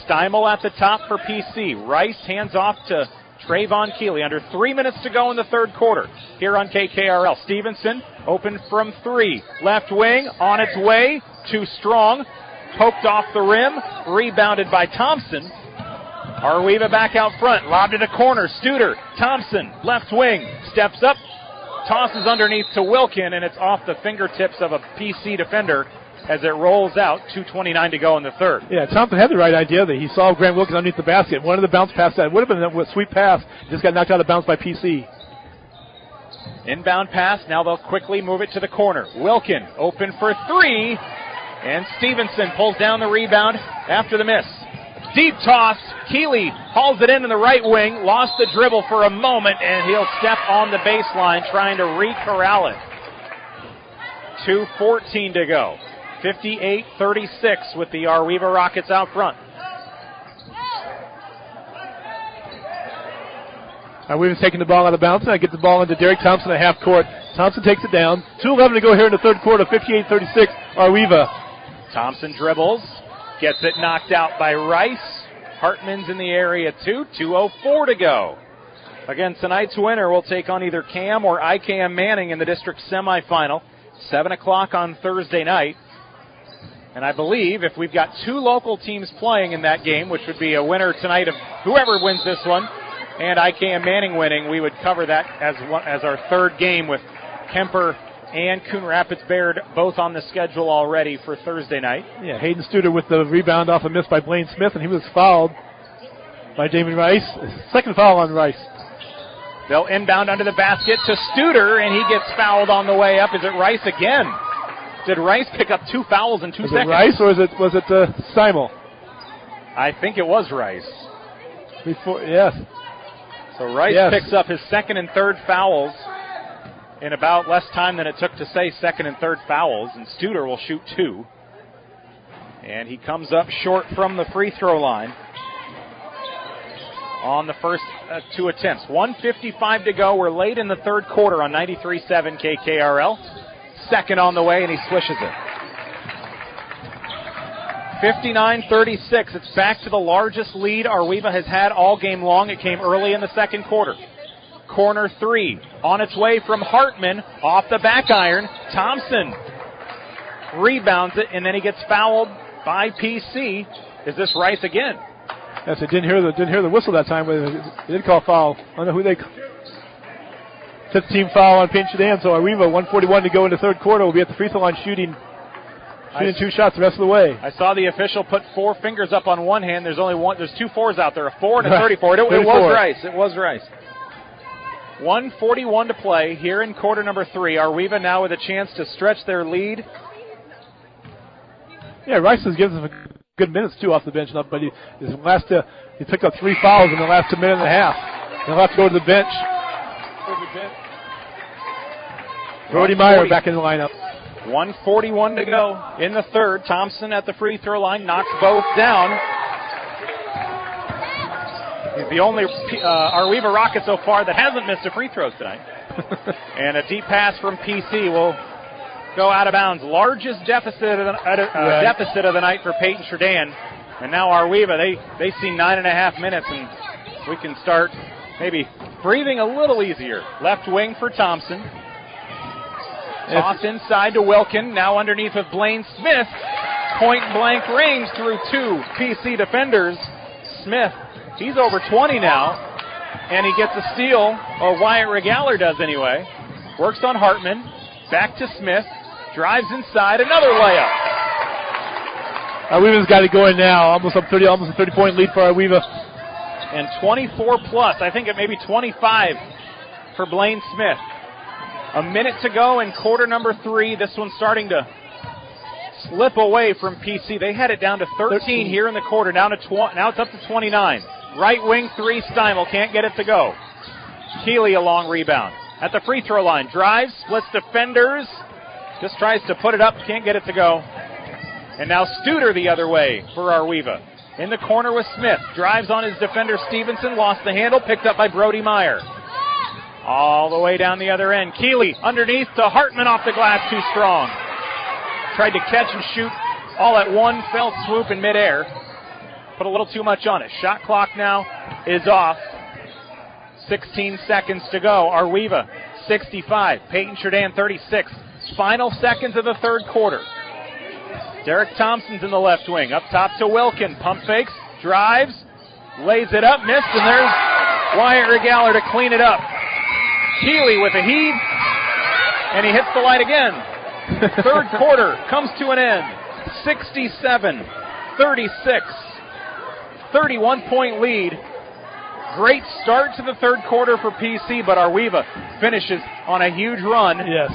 Steimel at the top for PC. Rice hands off to Trayvon Keeley. Under 3 minutes to go in the third quarter here on KKRL. Stevenson open from 3. Left wing, on its way, too strong. Poked off the rim, rebounded by Thompson. Ar-We-Va back out front, lobbed to the corner. Studer, Thompson, left wing, steps up, tosses underneath to Wilkin, and it's off the fingertips of a PC defender as it rolls out. 2:29 to go in the third. Yeah, Thompson had the right idea there. He saw Grant Wilkins underneath the basket. One of the bounce passes that would have been a sweet pass. Just got knocked out of bounds by PC. Inbound pass, now they'll quickly move it to the corner. Wilkin open for 3. And Stevenson pulls down the rebound after the miss. Deep toss. Keeley hauls it in the right wing. Lost the dribble for a moment, and he'll step on the baseline trying to re-corral it. 2:14 to go. 58-36 with the Ar-We-Va Rockets out front. Ar-We-Va's taking the ball out of bounds, and I get the ball into Derek Thompson at half court. Thompson takes it down. 2:11 to go here in the third quarter. 58-36 Ar-We-Va. Thompson dribbles, gets it knocked out by Rice. Hartman's in the area too. 2:04 to go. Again, tonight's winner will take on either Cam or ICAM Manning in the district semifinal. 7 o'clock on Thursday night. And I believe if we've got 2 local teams playing in that game, which would be a winner tonight of whoever wins this one, and ICAM Manning winning, we would cover that as our third game with Kemper and Coon Rapids Baird both on the schedule already for Thursday night. Yeah, Hayden Studer with the rebound off a miss by Blaine Smith, and he was fouled by Damon Rice. Second foul on Rice. They'll inbound under the basket to Studer, and he gets fouled on the way up. Is it Rice again? Did Rice pick up 2 fouls in 2 seconds? Was it Rice or was it Steimel? I think it was Rice. Yes. So Rice picks up his second and third fouls in about less time than it took to say second and third fouls, and Studer will shoot 2. And he comes up short from the free throw line on the first 2 attempts. 1:55 to go. We're late in the third quarter on 93.7 KKRL. Second on the way, and he swishes it. 59-36. It's back to the largest lead Ar-We-Va has had all game long. It came early in the second quarter. Corner 3 on its way from Hartman off the back iron. Thompson rebounds it, and then he gets fouled by PC. Is this Rice again? Yes, it didn't hear the whistle that time, but they did call foul. I don't know who they. 15 foul on Paton-Churdan, so Ar-We-Va 1:41 to go in the third quarter. Will be at the free throw line shooting 2 shots the rest of the way. I saw the official put 4 fingers up on one hand. There's only one. There's 2 4s out there, a 4 and a 34. It was Rice. It was Rice. 1:41 to play here in quarter number 3. Ar-We-Va now with a chance to stretch their lead. Yeah, Rice has given them a good minutes, too, off the bench. But he picked up 3 fouls in the last minute and a half. He'll have to go to the bench. Brody Meyer back in the lineup. 1:41 to go in the third. Thompson at the free throw line knocks both down. He's the only Ar-We-Va Rocket so far that hasn't missed a free throw tonight. And a deep pass from PC will go out of bounds. Largest deficit of the night for Paton-Churdan. And now Ar-We-Va, they see 9.5 minutes, and we can start maybe breathing a little easier. Left wing for Thompson. Toss inside to Wilkin. Now underneath with Blaine Smith. Point blank range through 2 PC defenders. Smith, he's over 20 now. And he gets a steal, or Wyatt Regaler does anyway. Works on Hartman. Back to Smith. Drives inside. Another layup. Ar-We-Va's got it going now. Almost a 30-point lead for Ar-We-Va. And 24 plus. I think it may be 25 for Blaine Smith. A minute to go in quarter number 3. This one's starting to slip away from PC. They had it down to 13 here in the quarter. Now it's up to 29. Right wing 3, Steimel can't get it to go. Keeley a long rebound. At the free throw line. Drives, splits defenders. Just tries to put it up, can't get it to go. And now Studer the other way for Ar-We-Va. In the corner with Smith. Drives on his defender Stevenson. Lost the handle. Picked up by Brody Meyer. All the way down the other end. Keeley underneath to Hartman off the glass. Too strong. Tried to catch and shoot all at one fell swoop in midair. Put a little too much on it. Shot clock now is off. 16 seconds to go. Ar-We-Va 65. Paton-Churdan 36. Final seconds of the third quarter. Derek Thompson's in the left wing. Up top to Wilkin. Pump fakes. Drives. Lays it up. Missed. And there's Wyatt Regaler to clean it up. Keeley with a heave. And he hits the light again. Third quarter comes to an end. 67-36. 31-point lead. Great start to the third quarter for PC, but Ar-We-Va finishes on a huge run. Yes.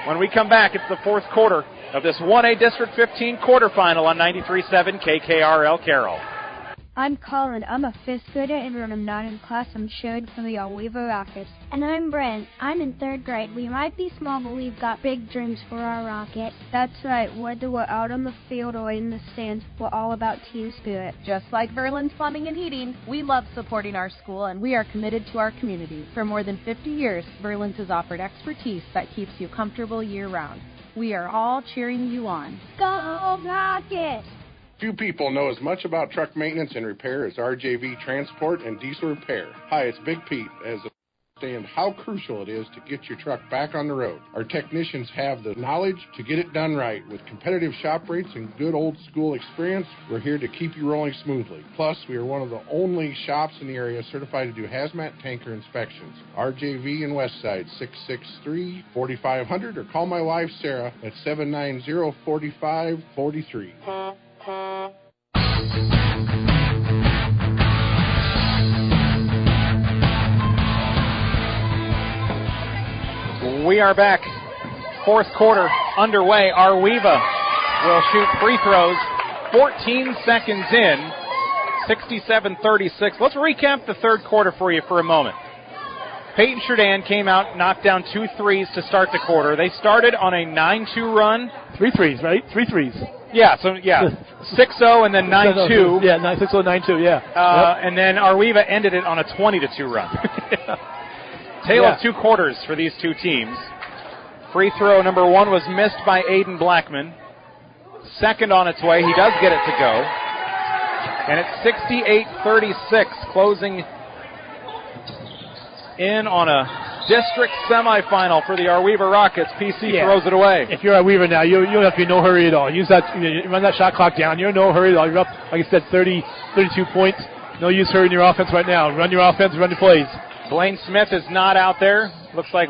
When we come back, it's the fourth quarter of this 1A District 15 quarterfinal on 93.7 KKRL Carroll. I'm Colin. I'm a 5th grader in room 9 in class. I'm cheering for the Ar-We-Va Rockets. And I'm Brent. I'm in 3rd grade. We might be small, but we've got big dreams for our Rocket. That's right. Whether we're out on the field or in the stands, we're all about team spirit. Just like Verlin's Plumbing and Heating, we love supporting our school, and we are committed to our community. For more than 50 years, Verlin's has offered expertise that keeps you comfortable year-round. We are all cheering you on. Go Rockets! Few people know as much about truck maintenance and repair as RJV Transport and Diesel Repair. Hi, it's Big Pete. As I understand how crucial it is to get your truck back on the road. Our technicians have the knowledge to get it done right. With competitive shop rates and good old school experience, we're here to keep you rolling smoothly. Plus, we are one of the only shops in the area certified to do hazmat tanker inspections. RJV in Westside, 663-4500, or call my wife Sarah at 790-4543. We are back. Fourth quarter underway. Ar-We-Va will shoot free throws. 14 seconds in. 67-36. Let's recap the third quarter for you for a moment. Paton-Churdan came out, knocked down 2 threes to start the quarter. They started on a 9-2 run. 3 threes, right? 3 threes. Yeah, 6-0 and then 9-2. Yeah, 6-0, 9-2, yeah. And then Ar-We-Va ended it on a 20-2 run. Tale of 2 quarters for these two teams. Free throw number 1 was missed by Aiden Blackman. Second on its way. He does get it to go. And it's 68-36, closing in on a district semifinal for the Ar-We-Va Rockets. PC throws it away. If you're Ar-We-Va now, you don't have to be in no hurry at all. You run that shot clock down. You're in no hurry at all. You're up, like I said, 32 points. No use hurrying your offense right now. Run your offense, run your plays. Blaine Smith is not out there. Looks like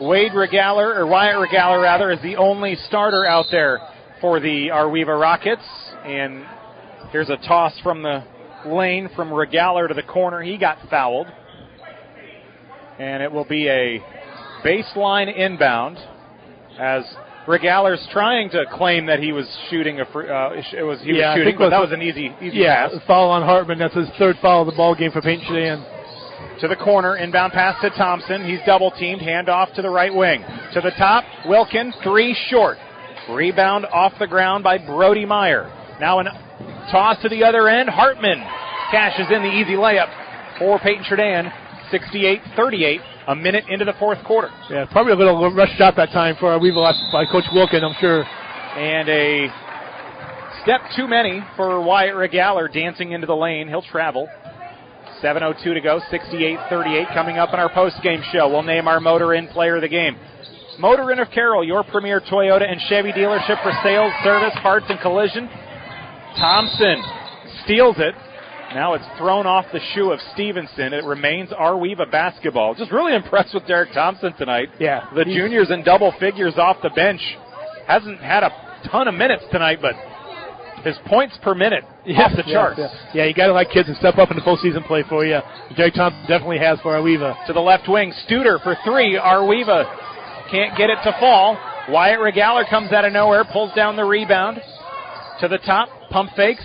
Wyatt Regaler, is the only starter out there for the Ar-We-Va Rockets. And here's a toss from the lane from Regaler to the corner. He got fouled. And it will be a baseline inbound as Regaller's trying to claim that he was shooting a free, was shooting, but that was an easy pass. Foul on Hartman. That's his third foul of the ball game for Paton-Churdan. To the corner, inbound pass to Thompson. He's double teamed. Handoff to the right wing. To the top, Wilkin, 3 short. Rebound off the ground by Brody Meyer. Now a toss to the other end. Hartman cashes in the easy layup for Paton-Churdan. 68-38. A minute into the fourth quarter. Yeah, probably a little rush shot that time for Weevil by Coach Wilkin, I'm sure. And a step too many for Wyatt Regaller dancing into the lane. He'll travel. 7:02 to go, 68-38. Coming up in our post-game show, we'll name our Motor Inn Player of the Game. Motor Inn of Carroll, your premier Toyota and Chevy dealership for sales, service, parts, and collision. Thompson steals it. Now it's thrown off the shoe of Stevenson. It remains Ar-We-Va basketball. Just really impressed with Derek Thompson tonight. Yeah. The junior's in double figures off the bench. Hasn't had a ton of minutes tonight, but his points per minute off the charts. Yeah, you got to like kids and step up in the postseason play for you. Derek Thompson definitely has for Ar-We-Va. To the left wing, Studer for 3. Ar-We-Va can't get it to fall. Wyatt Regaller comes out of nowhere, pulls down the rebound. To the top, pump fakes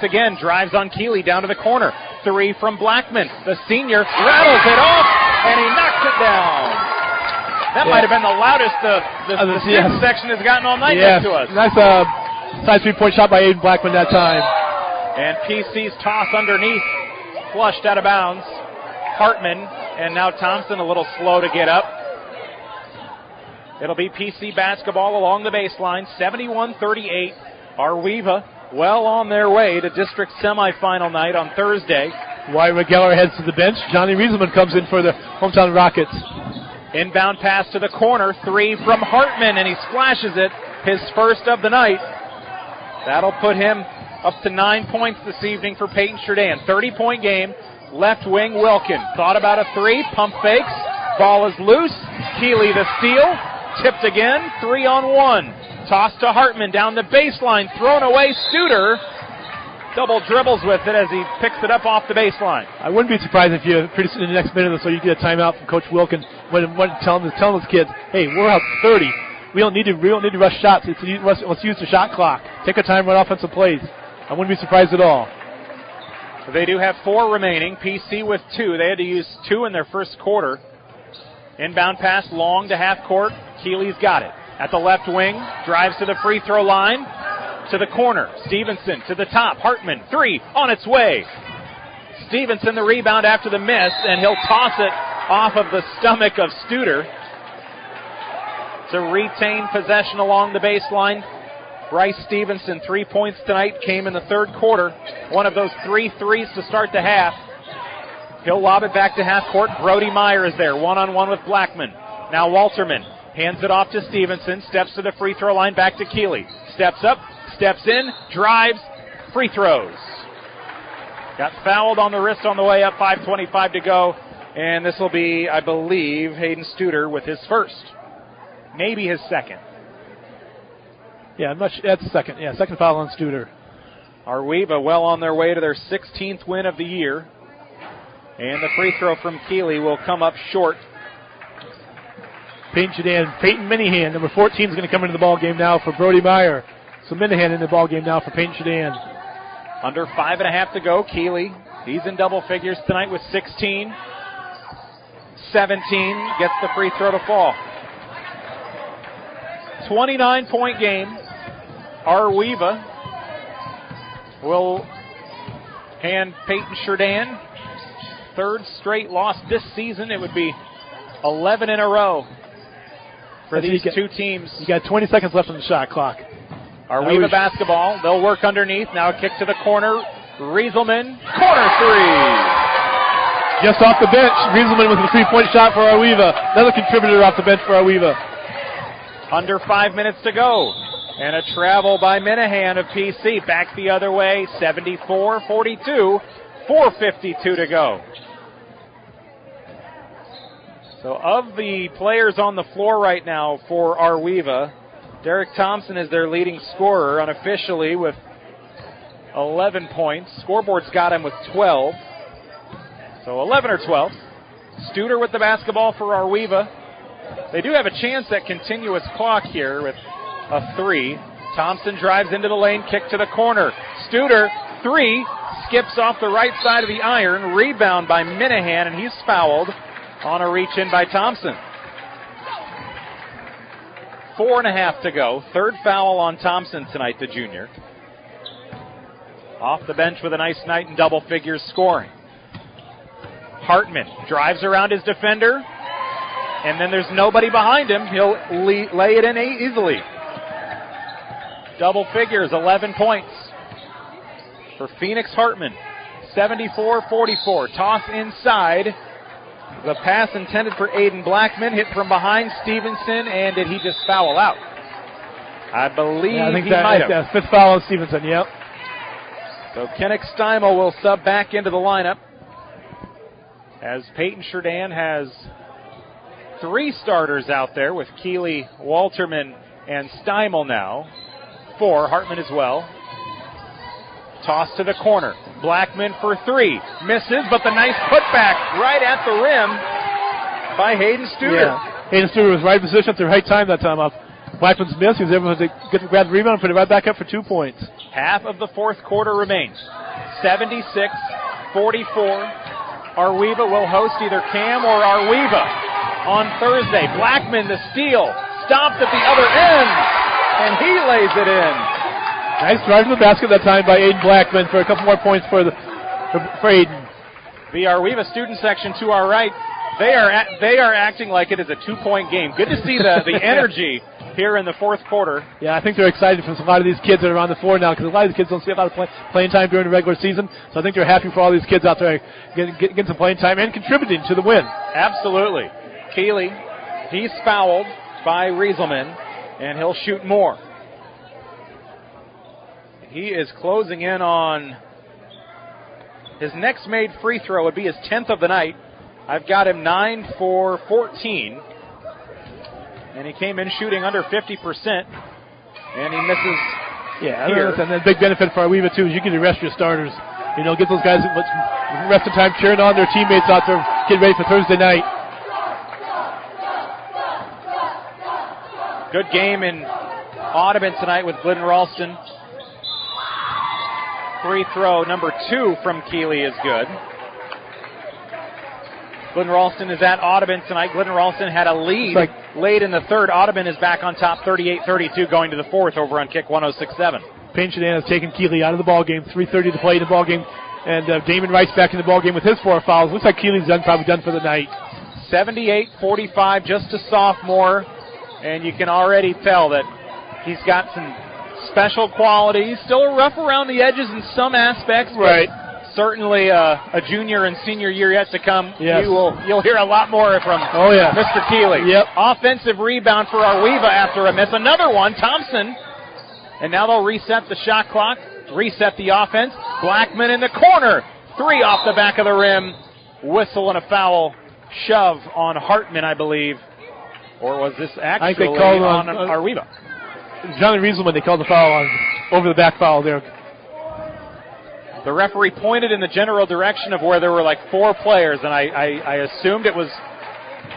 again, drives on Keeley down to the corner. 3 from Blackman. The senior rattles it off, and he knocks it down. That might have been the loudest the student section has gotten all night next to us. Nice side 3-point shot by Aiden Blackman that time. And PC's toss underneath, flushed out of bounds. Hartman, and now Thompson a little slow to get up. It'll be PC basketball along the baseline, 71-38. Ar-We-Va well on their way to district semifinal night on Thursday. Wyatt Regaller heads to the bench. Johnny Rieselman comes in for the hometown Rockets. Inbound pass to the corner, 3 from Hartman, and he splashes it, his first of the night. That'll put him up to 9 points this evening for Paton-Churdan. 30-point game. Left wing, Wilkin. Thought about a 3, pump fakes. Ball is loose. Keeley the steal. Tipped again, 3-on-1. Toss to Hartman down the baseline. Thrown away, Studer. Double dribbles with it as he picks it up off the baseline. I wouldn't be surprised if you, pretty soon in the next minute or so, you get a timeout from Coach Wilkin when telling those kids, hey, we're up 30. We don't need to rush shots. Let's use the shot clock. Take our time, run offensive plays. I wouldn't be surprised at all. They do have 4 remaining. PC with 2. They had to use 2 in their first quarter. Inbound pass long to half court. Keeley's got it. At the left wing, drives to the free throw line. To the corner, Stevenson to the top. Hartman, 3 on its way. Stevenson the rebound after the miss, and he'll toss it off of the stomach of Studer to retain possession along the baseline. Bryce Stevenson, 3 points tonight, came in the third quarter. One of those 3 threes to start the half. He'll lob it back to half court. Brody Meyer is there, one-on-one with Blackman. Now Walterman hands it off to Stevenson, steps to the free throw line, back to Keeley. Steps up, steps in, drives, free throws. Got fouled on the wrist on the way up, 5:25 to go. And this will be, I believe, Hayden Studer with his first. Maybe his second. Yeah, that's second. Yeah, second foul on Studer. Ar-We-Va well on their way to their 16th win of the year. And the free throw from Keeley will come up short. Paton-Churdan, Peyton Minihan, number 14, is going to come into the ball game now for Brody Meyer. So Minihan in the ball game now for Paton-Churdan. Under 5.5 to go. Keeley, he's in double figures tonight with 16. 17, gets the free throw to fall. 29-point game. Ar-We-Va will hand Paton-Churdan third straight loss this season. It would be 11 in a row for these two teams. You got 20 seconds left on the shot clock. Ar-We-Va basketball. They'll work underneath. Now a kick to the corner. Rieselman, corner 3. Just off the bench, Rieselman with a 3-point shot for Ar-We-Va. Another contributor off the bench for Ar-We-Va. Under 5 minutes to go. And a travel by Minahan of PC. Back the other way, 74-42. 4:52 to go. So of the players on the floor right now for Ar-We-Va, Derek Thompson is their leading scorer unofficially with 11 points. Scoreboard's got him with 12. So 11 or 12. Studer with the basketball for Ar-We-Va. They do have a chance at continuous clock here with a 3. Thompson drives into the lane, kick to the corner. Studer, 3, skips off the right side of the iron. Rebound by Minahan, and he's fouled on a reach-in by Thompson. 4.5 to go. Third foul on Thompson tonight, the junior. Off the bench with a nice night in double figures scoring. Hartman drives around his defender, and then there's nobody behind him. He'll lay it in easily. Double figures, 11 points for Phoenix Hartman. 74-44. Toss inside. The pass intended for Aiden Blackman, hit from behind Stevenson, and did he just foul out? I believe he might have. Yeah, 5th foul on Stevenson, yep. So Kennick Steimel will sub back into the lineup as Paton-Churdan has 3 starters out there with Keeley, Walterman, and Steimel now. 4, Hartman as well. Toss to the corner. Blackman for 3. Misses, but the nice putback right at the rim by Hayden Studer. Yeah. Hayden Studer was right position at the right time that time. Blackman's miss. He was able to grab the rebound and put it right back up for 2 points. Half of the fourth quarter remains. 76-44. Ar-We-Va will host either Cam or Ar-We-Va on Thursday. Blackman the steal. Stopped at the other end, and he lays it in. Nice drive to the basket that time by Aiden Blackman for a couple more points for Aiden. The Ar-We-Va student section to our right, they are acting like it is a 2-point game. Good to see the energy here in the fourth quarter. Yeah, I think they're excited for a lot of these kids that are on the floor now, because a lot of these kids don't see a lot of playing time during the regular season. So I think they're happy for all these kids out there getting some playing time and contributing to the win. Absolutely. Keeley, he's fouled by Rieselman, and he'll shoot more. He is closing in on his next made free throw would be his 10th of the night. I've got him 9 for 14. And he came in shooting under 50%. And he misses here. And the big benefit for Ar-We-Va, too, is you get to rest your starters. You know, get those guys rest of time cheering on their teammates out there, getting ready for Thursday night. Good game in Audubon tonight with Glidden Ralston. Free throw number 2 from Keeley is good. Glidden Ralston is at Audubon tonight. Glidden Ralston had a lead late in the third. Audubon is back on top 38-32 going to the fourth over on Kick 106.7. Paton-Churdan has taken Keeley out of the ball game. 3:30 to play in the ball game. And Damon Rice back in the ball game with his 4 fouls. Looks like Keeley's probably done for the night. 78-45, just a sophomore. And you can already tell that he's got some special qualities. Still rough around the edges in some aspects. Right. Certainly a junior and senior year yet to come. Yes. You'll hear a lot more from Mr. Keeley. Yep. Offensive rebound for Ar-We-Va after a miss. Another one, Thompson. And now they'll reset the shot clock, reset the offense. Blackman in the corner. 3 off the back of the rim. Whistle and a foul. Shove on Hartman, I believe. Or was this actually I think they called on Ar-We-Va? Johnny Rieselman, they called the foul on over the back foul there. The referee pointed in the general direction of where there were like 4 players, and I assumed it was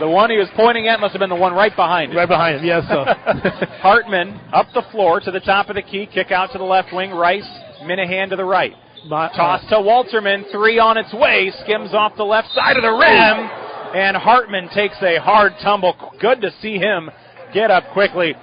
the one he was pointing at must have been the one right behind him. Right behind him, yes. Hartman up the floor to the top of the key, kick out to the left wing. Rice, Minahan to the right. Toss to Walterman, 3 on its way, skims off the left side of the rim, and Hartman takes a hard tumble. Good to see him get up quickly.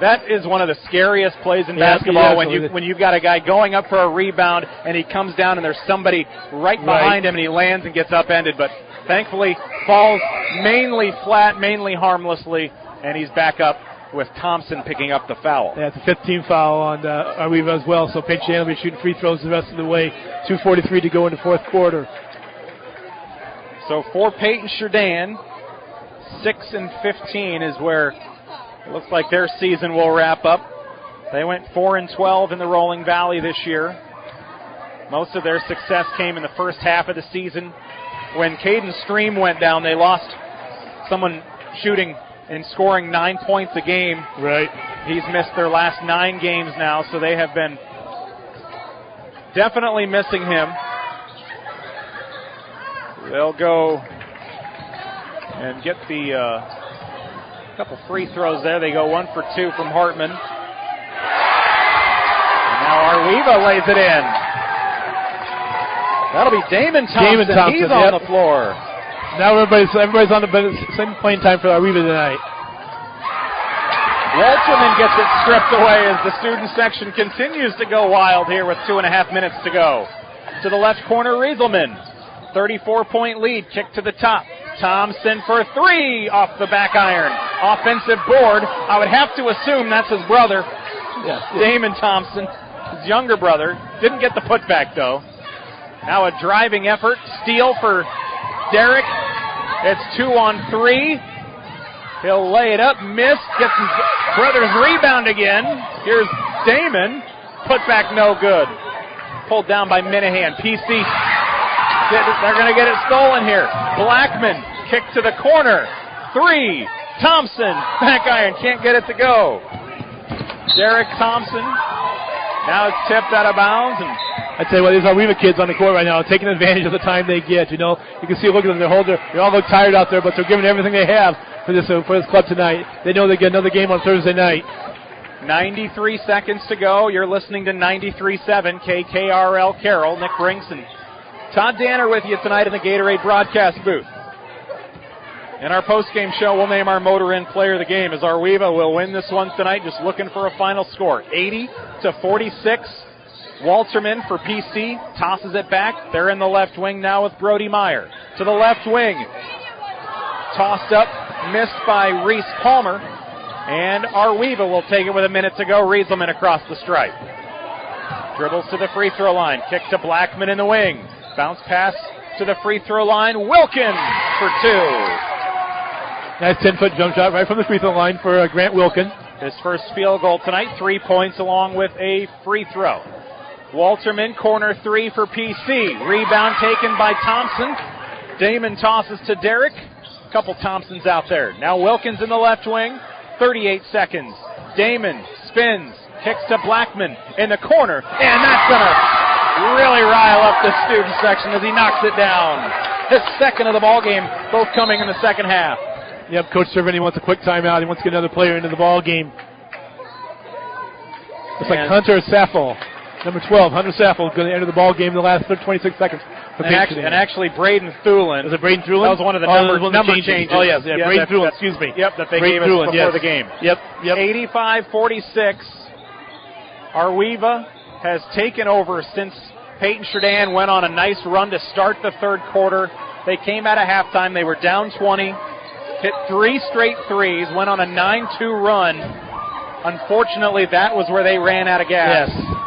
That is one of the scariest plays in basketball when you've got a guy going up for a rebound and he comes down and there's somebody right behind him and he lands and gets upended. But thankfully falls mainly flat, mainly harmlessly, and he's back up with Thompson picking up the foul. Yeah, it's a 15 foul on Ar-We-Va as well, so Paton-Churdan will be shooting free throws the rest of the way. 2:43 to go in the fourth quarter. So for Paton-Churdan, 6-15 is where it looks like their season will wrap up. They went 4-12 in the Rolling Valley this year. Most of their success came in the first half of the season. When Caden Stream went down, they lost someone shooting and scoring 9 points a game. Right. He's missed their last 9 games now, so they have been definitely missing him. They'll go and get the A couple free throws there. They go 1 for 2 from Hartman. And now Ar-We-Va lays it in. That'll be Damon Thompson. He's on the floor. Now everybody's on the same playing time for Ar-We-Va tonight. Walterman gets it stripped away as the student section continues to go wild here with 2.5 minutes to go. To the left corner, Rieselman. 34-point lead, kick to the top. Thompson for 3 off the back iron. Offensive board. I would have to assume that's his brother, Damon Thompson, his younger brother. Didn't get the putback, though. Now a driving effort. Steal for Derek. It's 2 on 3. He'll lay it up, miss, gets his brother's rebound again. Here's Damon. Putback no good. Pulled down by Minahan. PC. They're going to get it stolen here. Blackman, kick to the corner. 3. Thompson, back iron, can't get it to go. Derek Thompson. Now it's tipped out of bounds. And I tell you what, these Ar-We-Va kids on the court right now are taking advantage of the time they get. You know, you can see, look at them. They all look tired out there, but they're giving everything they have for this club tonight. They know they get another game on Thursday night. 93 seconds to go. You're listening to 93.7 KKRL Carroll. Nick Brinks and Todd Danner with you tonight in the Gatorade broadcast booth. In our post-game show, we'll name our motor in player of the game as Ar-We-Va will win this one tonight. Just looking for a final score. 80-46. Walterman for PC. Tosses it back. They're in the left wing now with Brody Meyer. To the left wing. Tossed up. Missed by Reese Palmer. And Ar-We-Va will take it with a minute to go. Rieselman across the stripe. Dribbles to the free throw line. Kick to Blackman in the wing. Bounce pass to the free throw line. Wilkin for 2. Nice 10-foot jump shot right from the free throw line for Grant Wilkin. His first field goal tonight, 3 points along with a free throw. Walterman, corner 3 for PC. Rebound taken by Thompson. Damon tosses to Derek. Couple Thompsons out there. Now Wilkins in the left wing. 38 seconds. Damon spins, kicks to Blackman in the corner, and that's going to really rile up the student section as he knocks it down. His second of the ball game, both coming in the second half. Yep, Coach Cervini wants a quick timeout. He wants to get another player into the ball game. It's like Hunter Saffel, number 12. Hunter Saffel is going to enter the ball game in the last 26 seconds. And actually, Braden Thulin. Was it Braden Thulin? That was one of the number changes. Oh, yes, Braden Thulin, excuse me. Yep, that they gave us before the game. Yep. 85-46. Ar-We-Va has taken over since Paton-Churdan went on a nice run to start the third quarter. They came out of halftime. They were down 20, hit 3 straight threes, went on a 9-2 run. Unfortunately, that was where they ran out of gas. Yes.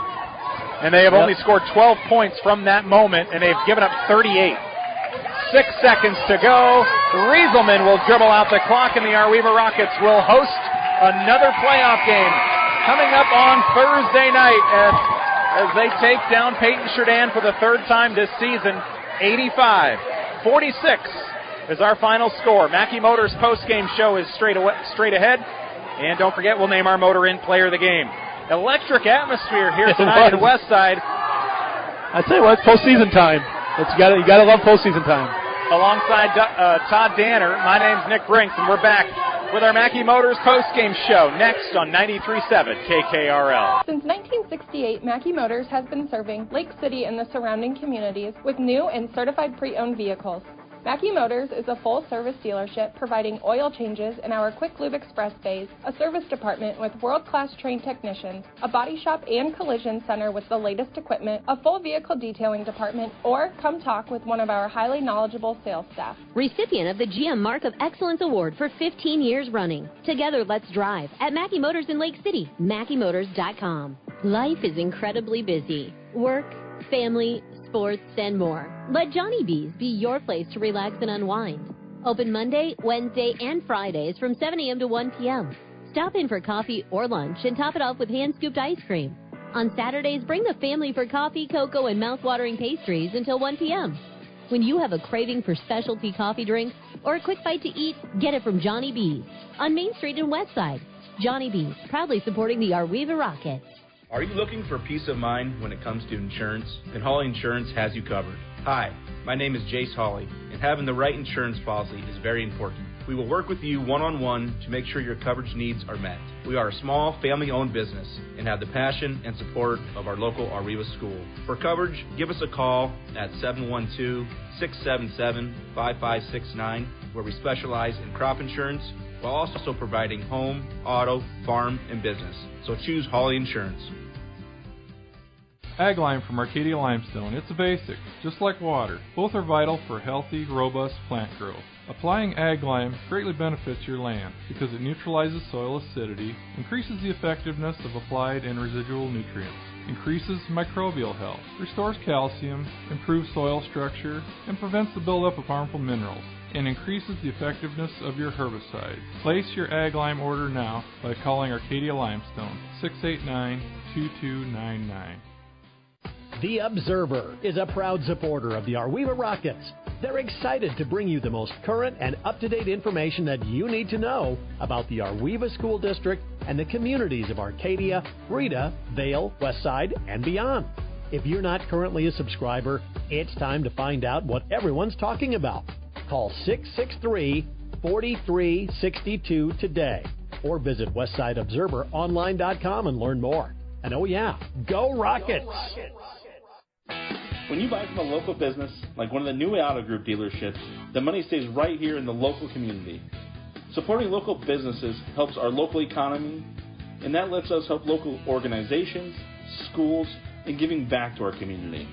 And they have only scored 12 points from that moment, and they've given up 38. 6 seconds to go. Rieselman will dribble out the clock, and the Ar-We-Va Rockets will host another playoff game coming up on Thursday night as they take down Paton-Churdan for the third time this season. 85-46 is our final score. Mackey Motors postgame show is straight ahead. And don't forget, we'll name our motor in player of the game. Electric atmosphere here tonight at Westside. I tell you what, it's postseason time. You gotta love postseason time. Alongside Todd Danner, my name's Nick Brinks, and we're back with our Mackey Motors postgame show next on 93.7 KKRL. Since 1968, Mackey Motors has been serving Lake City and the surrounding communities with new and certified pre-owned vehicles. Mackey Motors is a full-service dealership providing oil changes in our Quick Lube Express bays, a service department with world-class trained technicians, a body shop and collision center with the latest equipment, a full vehicle detailing department, or come talk with one of our highly knowledgeable sales staff. Recipient of the GM Mark of Excellence Award for 15 years running. Together, let's drive at Mackey Motors in Lake City, MackeyMotors.com. Life is incredibly busy. Work, family, sports, and more. Let Johnny B's be your place to relax and unwind. Open Monday, Wednesday, and Fridays from 7 a.m. to 1 p.m. Stop in for coffee or lunch and top it off with hand-scooped ice cream. On Saturdays, bring the family for coffee, cocoa, and mouth-watering pastries until 1 p.m. When you have a craving for specialty coffee drinks or a quick bite to eat, get it from Johnny B's on Main Street in Westside. Johnny B's, proudly supporting the Ar-We-Va Rockets. Are you looking for peace of mind when it comes to insurance? Then Hawley Insurance has you covered. Hi, my name is Jace Hawley, and having the right insurance policy is very important. We will work with you one-on-one to make sure your coverage needs are met. We are a small, family-owned business and have the passion and support of our local Ar-We-Va school. For coverage, give us a call at 712-677-5569, where we specialize in crop insurance while also providing home, auto, farm, and business. So choose Hawley Insurance. Ag Lime from Arcadia Limestone. It's a basic, just like water. Both are vital for healthy, robust plant growth. Applying Ag Lime greatly benefits your land because it neutralizes soil acidity, increases the effectiveness of applied and residual nutrients, increases microbial health, restores calcium, improves soil structure, and prevents the buildup of harmful minerals, and increases the effectiveness of your herbicide. Place your Ag Lime order now by calling Arcadia Limestone, 689-2299. The Observer is a proud supporter of the Ar-We-Va Rockets. They're excited to bring you the most current and up-to-date information that you need to know about the Ar-We-Va School District and the communities of Arcadia, Breda, Vale, Westside, and beyond. If you're not currently a subscriber, it's time to find out what everyone's talking about. Call 663-4362 today or visit WestsideObserverOnline.com and learn more. And oh yeah, go Rockets! When you buy from a local business, like one of the new Auto Group dealerships, the money stays right here in the local community. Supporting local businesses helps our local economy, and that lets us help local organizations, schools, and giving back to our community.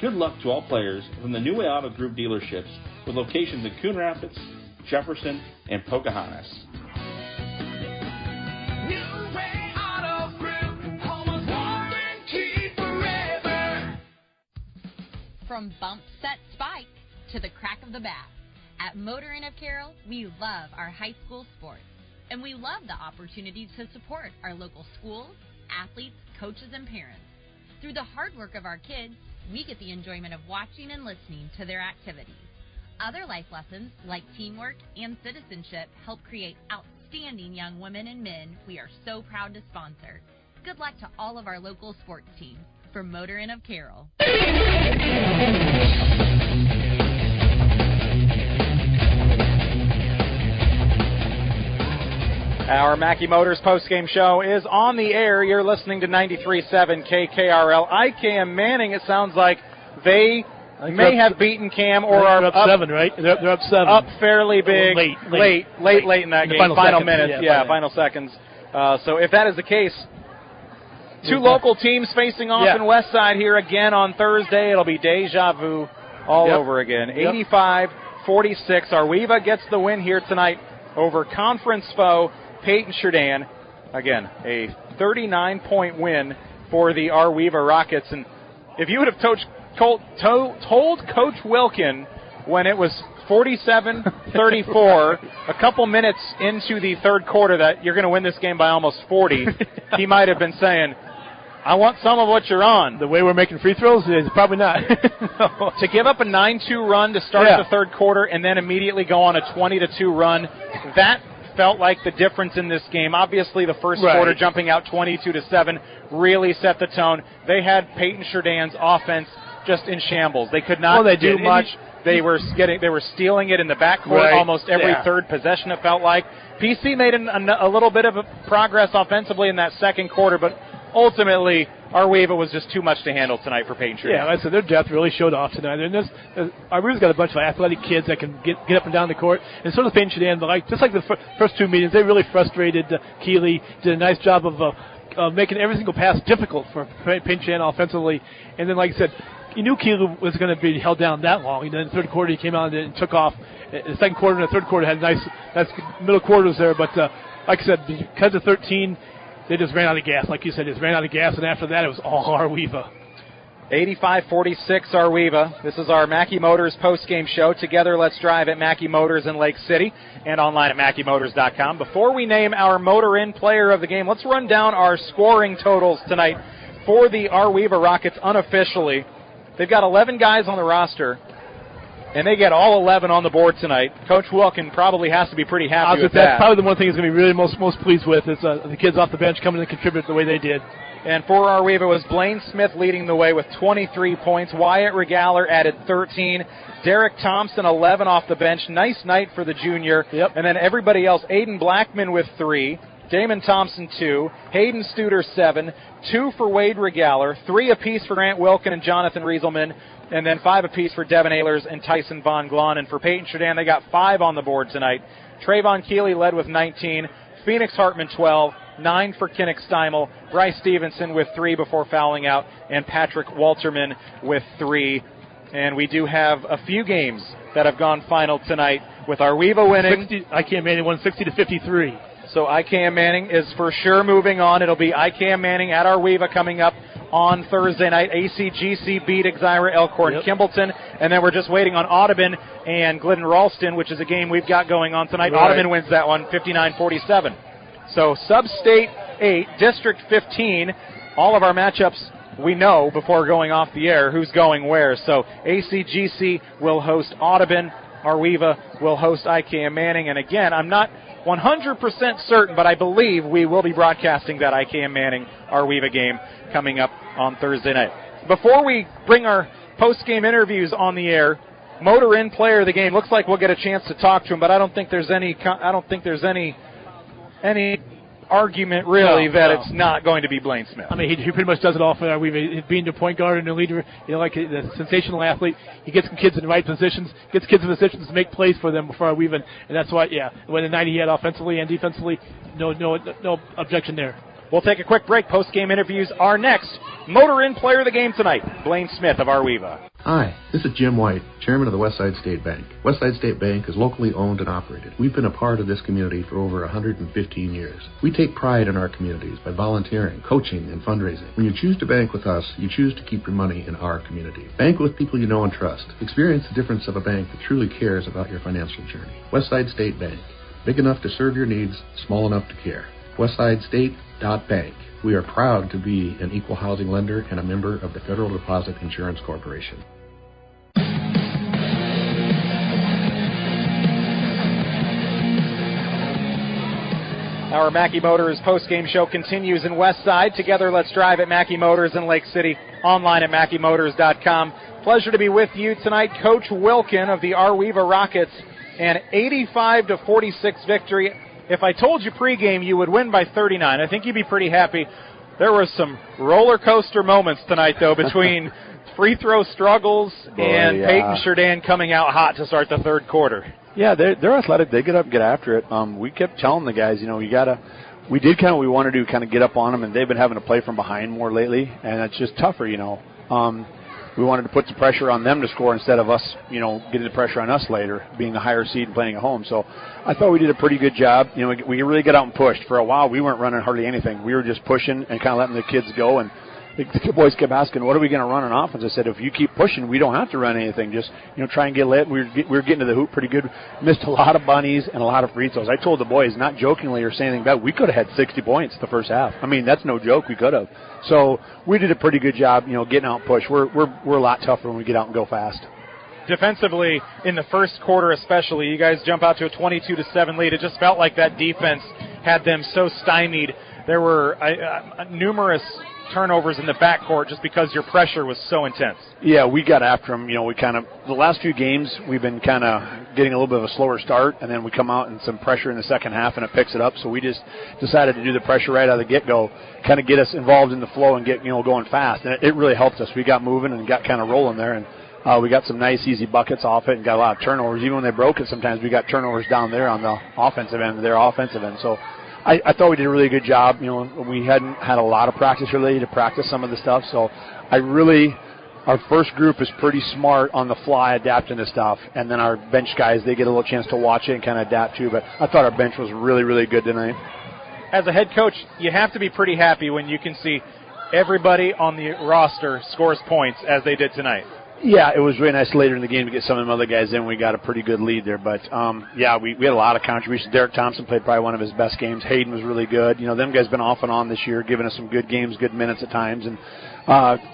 Good luck to all players from the New Way Auto Group dealerships with locations in Coon Rapids, Jefferson, and Pocahontas. From bump, set, spike to the crack of the bat, at Motor Inn of Carroll, we love our high school sports, and we love the opportunity to support our local schools, athletes, coaches, and parents. Through the hard work of our kids, we get the enjoyment of watching and listening to their activities. Other life lessons, like teamwork and citizenship, help create outstanding young women and men we are so proud to sponsor. Good luck to all of our local sports teams. From Motor Inn of Carroll. Our Mackey Motors postgame show is on the air. You're listening to 93.7 KKRL. IKM Manning, it sounds like they may have beaten Cam or are up 7, right? They're up 7. Up fairly big. Late in that game. Final minutes. Final seconds. So if that is the case, two local teams facing off in Westside here again on Thursday. It'll be deja vu all over again. 85-46. Ar-We-Va gets the win here tonight over conference foe Paton-Churdan. Again, a 39-point win for the Ar-We-Va Rockets. And if you would have told Coach Wilkin when it was 47-34, a couple minutes into the third quarter, that you're going to win this game by almost 40, he might have been saying, I want some of what you're on. The way we're making free throws is probably not. To give up a 9-2 run to start the third quarter and then immediately go on a 20-2 run, that felt like the difference in this game. Obviously, the first quarter jumping out 22-7 really set the tone. They had Paton-Churdan's offense just in shambles. They could not do much. They were stealing it in the backcourt almost every third possession, it felt like. PC made a little bit of progress offensively in that second quarter, but ultimately, Ar-We-Va was just too much to handle tonight for Paton-Churdan. Yeah, like I said, their depth really showed off tonight. And Ar-We-Va's got a bunch of athletic kids that can get up and down the court, and so does Paton-Churdan. But just like the first two meetings, they really frustrated Keeley. Did a nice job of making every single pass difficult for Paton-Churdan offensively. And then, like I said, you knew Keeley was going to be held down that long. And then in the third quarter, he came out and took off. The second quarter and the third quarter had nice middle quarters there. But like I said, because of 13, they just ran out of gas. Like you said, and after that, it was all Ar-We-Va. 85-46 Ar-We-Va. This is our Mackey Motors postgame show. Together, let's drive at Mackey Motors in Lake City and online at MackeyMotors.com. Before we name our Motor Inn player of the game, let's run down our scoring totals tonight for the Ar-We-Va Rockets unofficially. They've got 11 guys on the roster. And they get all 11 on the board tonight. Coach Wilkin probably has to be pretty happy with that. That's probably the one thing he's going to be really most pleased with is the kids off the bench coming to contribute the way they did. And for Ar-We-Va was Blaine Smith leading the way with 23 points. Wyatt Regaler added 13. Derek Thompson, 11 off the bench. Nice night for the junior. Yep. And then everybody else, Aiden Blackman with 3. Damon Thompson, 2. Hayden Studer, 7. 2 for Wade Regaler. 3 apiece for Grant Wilkin and Jonathan Rieselman. And then 5 apiece for Devin Ehlers and Tyson Von Glon. And for Paton-Churdan, they got 5 on the board tonight. Trayvon Keeley led with 19. Phoenix Hartman, 12. 9 for Kinnick Steimel. Bryce Stevenson with 3 before fouling out. And Patrick Walterman with 3. And we do have a few games that have gone final tonight with Ar-We-Va winning. IKM Manning won 60-53. So IKM Manning is for sure moving on. It'll be IKM Manning at Ar-We-Va coming up on Thursday night. ACGC beat Exira Elkhorn Kimballton. And then we're just waiting on Audubon and Glidden Ralston, which is a game we've got going on tonight. Right. Audubon wins that one 59-47. So Sub-State 8, District 15, all of our matchups we know before going off the air who's going where. So ACGC will host Audubon. Ar-We-Va will host IKM Manning. And again, I'm not 100% certain, but I believe we will be broadcasting that IKM Manning Ar-We-Va game coming up on Thursday night. Before we bring our post-game interviews on the air, Motor Inn player of the game, looks like we'll get a chance to talk to him, but I don't think there's any argument really that it's not going to be Blaine Smith. I mean, he pretty much does it all for Ar-We-Va. Being the point guard and the leader, like the sensational athlete, he gets kids in the right positions, gets kids in positions to make plays for them for Ar-We-Va, and that's why, when the night he had offensively and defensively, no objection there. We'll take a quick break. Post-game interviews are next. Motor Inn player of the game tonight, Blaine Smith of Ar-We-Va. Hi, this is Jim White, chairman of the Westside State Bank. Westside State Bank is locally owned and operated. We've been a part of this community for over 115 years. We take pride in our communities by volunteering, coaching, and fundraising. When you choose to bank with us, you choose to keep your money in our community. Bank with people you know and trust. Experience the difference of a bank that truly cares about your financial journey. Westside State Bank. Big enough to serve your needs, small enough to care. WestsideState.bank. We are proud to be an equal housing lender and a member of the Federal Deposit Insurance Corporation. Our Mackey Motors post-game show continues in Westside. Together, let's drive at Mackey Motors in Lake City, online at MackeyMotors.com. Pleasure to be with you tonight. Coach Wilkin of the Ar-We-Va Rockets, an 85-46 victory. If I told you pregame you would win by 39, I think you'd be pretty happy. There were some roller coaster moments tonight, though, between free throw struggles and Paton-Churdan coming out hot to start the third quarter. Yeah, they're athletic. They get up and get after it. We kept telling the guys, we did kind of what we want to do, kind of get up on them, and they've been having to play from behind more lately, and it's just tougher, We wanted to put the pressure on them to score instead of us, getting the pressure on us later, being the higher seed and playing at home. So I thought we did a pretty good job. We really got out and pushed. For a while, we weren't running hardly anything. We were just pushing and kind of letting the kids go. And the boys kept asking, what are we going to run on offense? I said, if you keep pushing, we don't have to run anything. Just, try and get lit. We were getting to the hoop pretty good. Missed a lot of bunnies and a lot of free throws. I told the boys, not jokingly or saying anything bad, we could have had 60 points the first half. I mean, that's no joke. We could have. So we did a pretty good job, getting out and push. We're a lot tougher when we get out and go fast. Defensively, in the first quarter especially, you guys jump out to a 22-7 lead. It just felt like that defense had them so stymied. There were numerous turnovers in the backcourt just because your pressure was so intense. Yeah, we got after them. The last few games, we've been kind of getting a little bit of a slower start, and then we come out and some pressure in the second half, and it picks it up. So we just decided to do the pressure right out of the get-go, kind of get us involved in the flow and get, going fast. And it really helped us. We got moving and got kind of rolling there, and we got some nice, easy buckets off it and got a lot of turnovers. Even when they broke it, sometimes we got turnovers down there on the offensive end, their offensive end. So I thought we did a really good job. We hadn't had a lot of practice really to practice some of the stuff. So our first group is pretty smart on the fly adapting to stuff. And then our bench guys, they get a little chance to watch it and kind of adapt too. But I thought our bench was really, really good tonight. As a head coach, you have to be pretty happy when you can see everybody on the roster scores points as they did tonight. Yeah, it was really nice later in the game to get some of them other guys in. We got a pretty good lead there. But, we had a lot of contributions. Derek Thompson played probably one of his best games. Hayden was really good. Them guys been off and on this year, giving us some good games, good minutes at times. And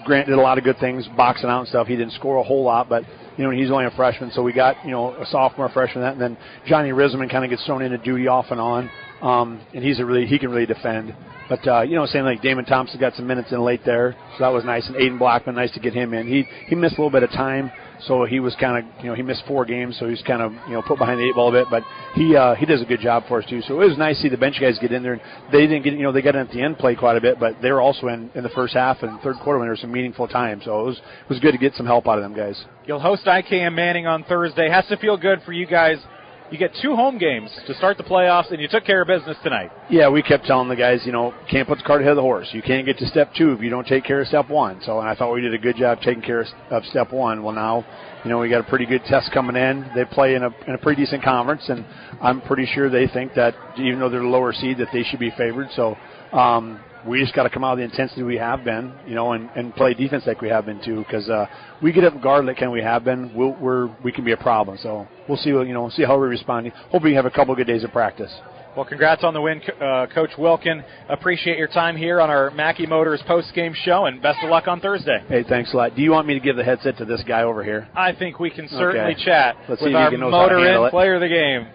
Grant did a lot of good things, boxing out and stuff. He didn't score a whole lot, but, he's only a freshman. So we got, a sophomore, freshman, and then Johnny Risman kind of gets thrown into duty off and on. And he can really defend. But, saying like Damon Thompson got some minutes in late there, so that was nice. And Aiden Blackman, nice to get him in. He missed a little bit of time, so he was kind of, he missed 4 games, so he's kind of, put behind the 8 ball a bit. But he does a good job for us, too. So it was nice to see the bench guys get in there. And they didn't get, they got in at the end, play quite a bit, but they were also in the first half and third quarter when there was some meaningful time. So it was good to get some help out of them guys. You'll host IKM Manning on Thursday. Has to feel good for you guys. You get 2 home games to start the playoffs, and you took care of business tonight. Yeah, we kept telling the guys, can't put the cart ahead of the horse. You can't get to step 2 if you don't take care of step 1. So, and I thought we did a good job taking care of step 1. Well, now, we got a pretty good test coming in. They play in a pretty decent conference, and I'm pretty sure they think that even though they're the lower seed, that they should be favored. So, we just got to come out of the intensity we have been, and play defense like we have been too. Because we get up guard like we have been, we can be a problem. So we'll see, see how we respond. Hope we have a couple good days of practice. Well, congrats on the win, Coach Wilkin. Appreciate your time here on our Mackey Motors post-game show, and best of luck on Thursday. Hey, thanks a lot. Do you want me to give the headset to this guy over here? I think we can certainly chat with our motor-in player of the game.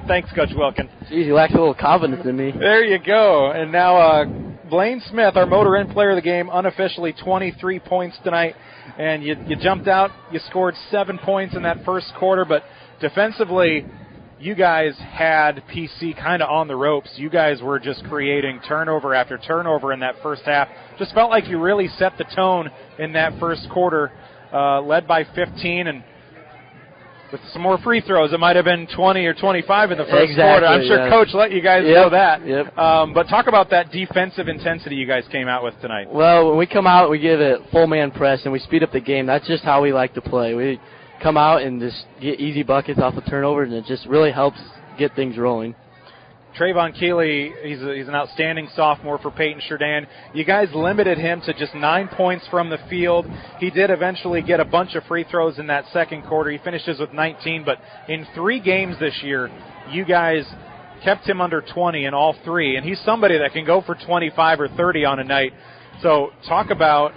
Thanks, Coach Wilkin. Geez, you lack a little confidence in me. There you go. And now Blaine Smith, our motor-in player of the game, unofficially 23 points tonight. And you jumped out. You scored 7 points in that first quarter. But defensively, you guys had PC kind of on the ropes. You guys were just creating turnover after turnover in that first half. Just felt like you really set the tone in that first quarter, led by 15, and with some more free throws, it might have been 20 or 25 in the first quarter. I'm sure Coach let you guys know that. Yep. But talk about that defensive intensity you guys came out with tonight. Well, when we come out, we give it full man press, and we speed up the game. That's just how we like to play. We come out and just get easy buckets off of turnovers, and it just really helps get things rolling. Trayvon Keeley, he's an outstanding sophomore for Paton-Churdan. You guys limited him to just 9 points from the field. He did eventually get a bunch of free throws in that second quarter. He finishes with 19, but in 3 games this year, you guys kept him under 20 in all 3, and he's somebody that can go for 25 or 30 on a night. So talk about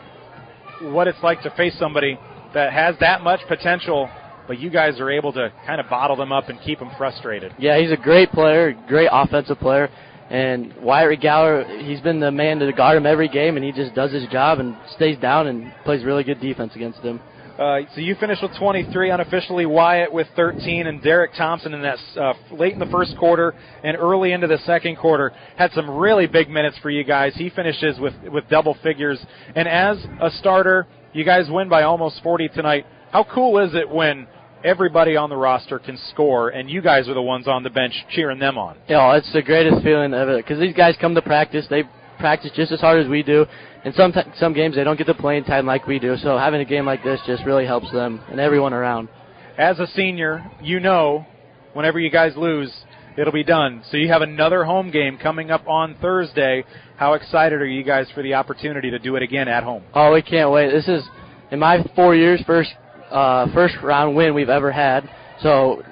what it's like to face somebody that has that much potential, but you guys are able to kind of bottle them up and keep them frustrated. Yeah, he's a great player, great offensive player. And Wyatt Regaller, he's been the man to guard him every game, and he just does his job and stays down and plays really good defense against him. So you finished with 23 unofficially, Wyatt with 13, and Derek Thompson in that late in the first quarter and early into the second quarter had some really big minutes for you guys. He finishes with double figures. And as a starter, you guys win by almost 40 tonight. How cool is it when everybody on the roster can score, and you guys are the ones on the bench cheering them on? Yeah, it's the greatest feeling ever, because these guys come to practice. They practice just as hard as we do, and some games they don't get the playing time like we do, so having a game like this just really helps them and everyone around. As a senior, whenever you guys lose, it'll be done. So you have another home game coming up on Thursday. How excited are you guys for the opportunity to do it again at home? Oh, we can't wait. This is, in my 4 years, first round win we've ever had. So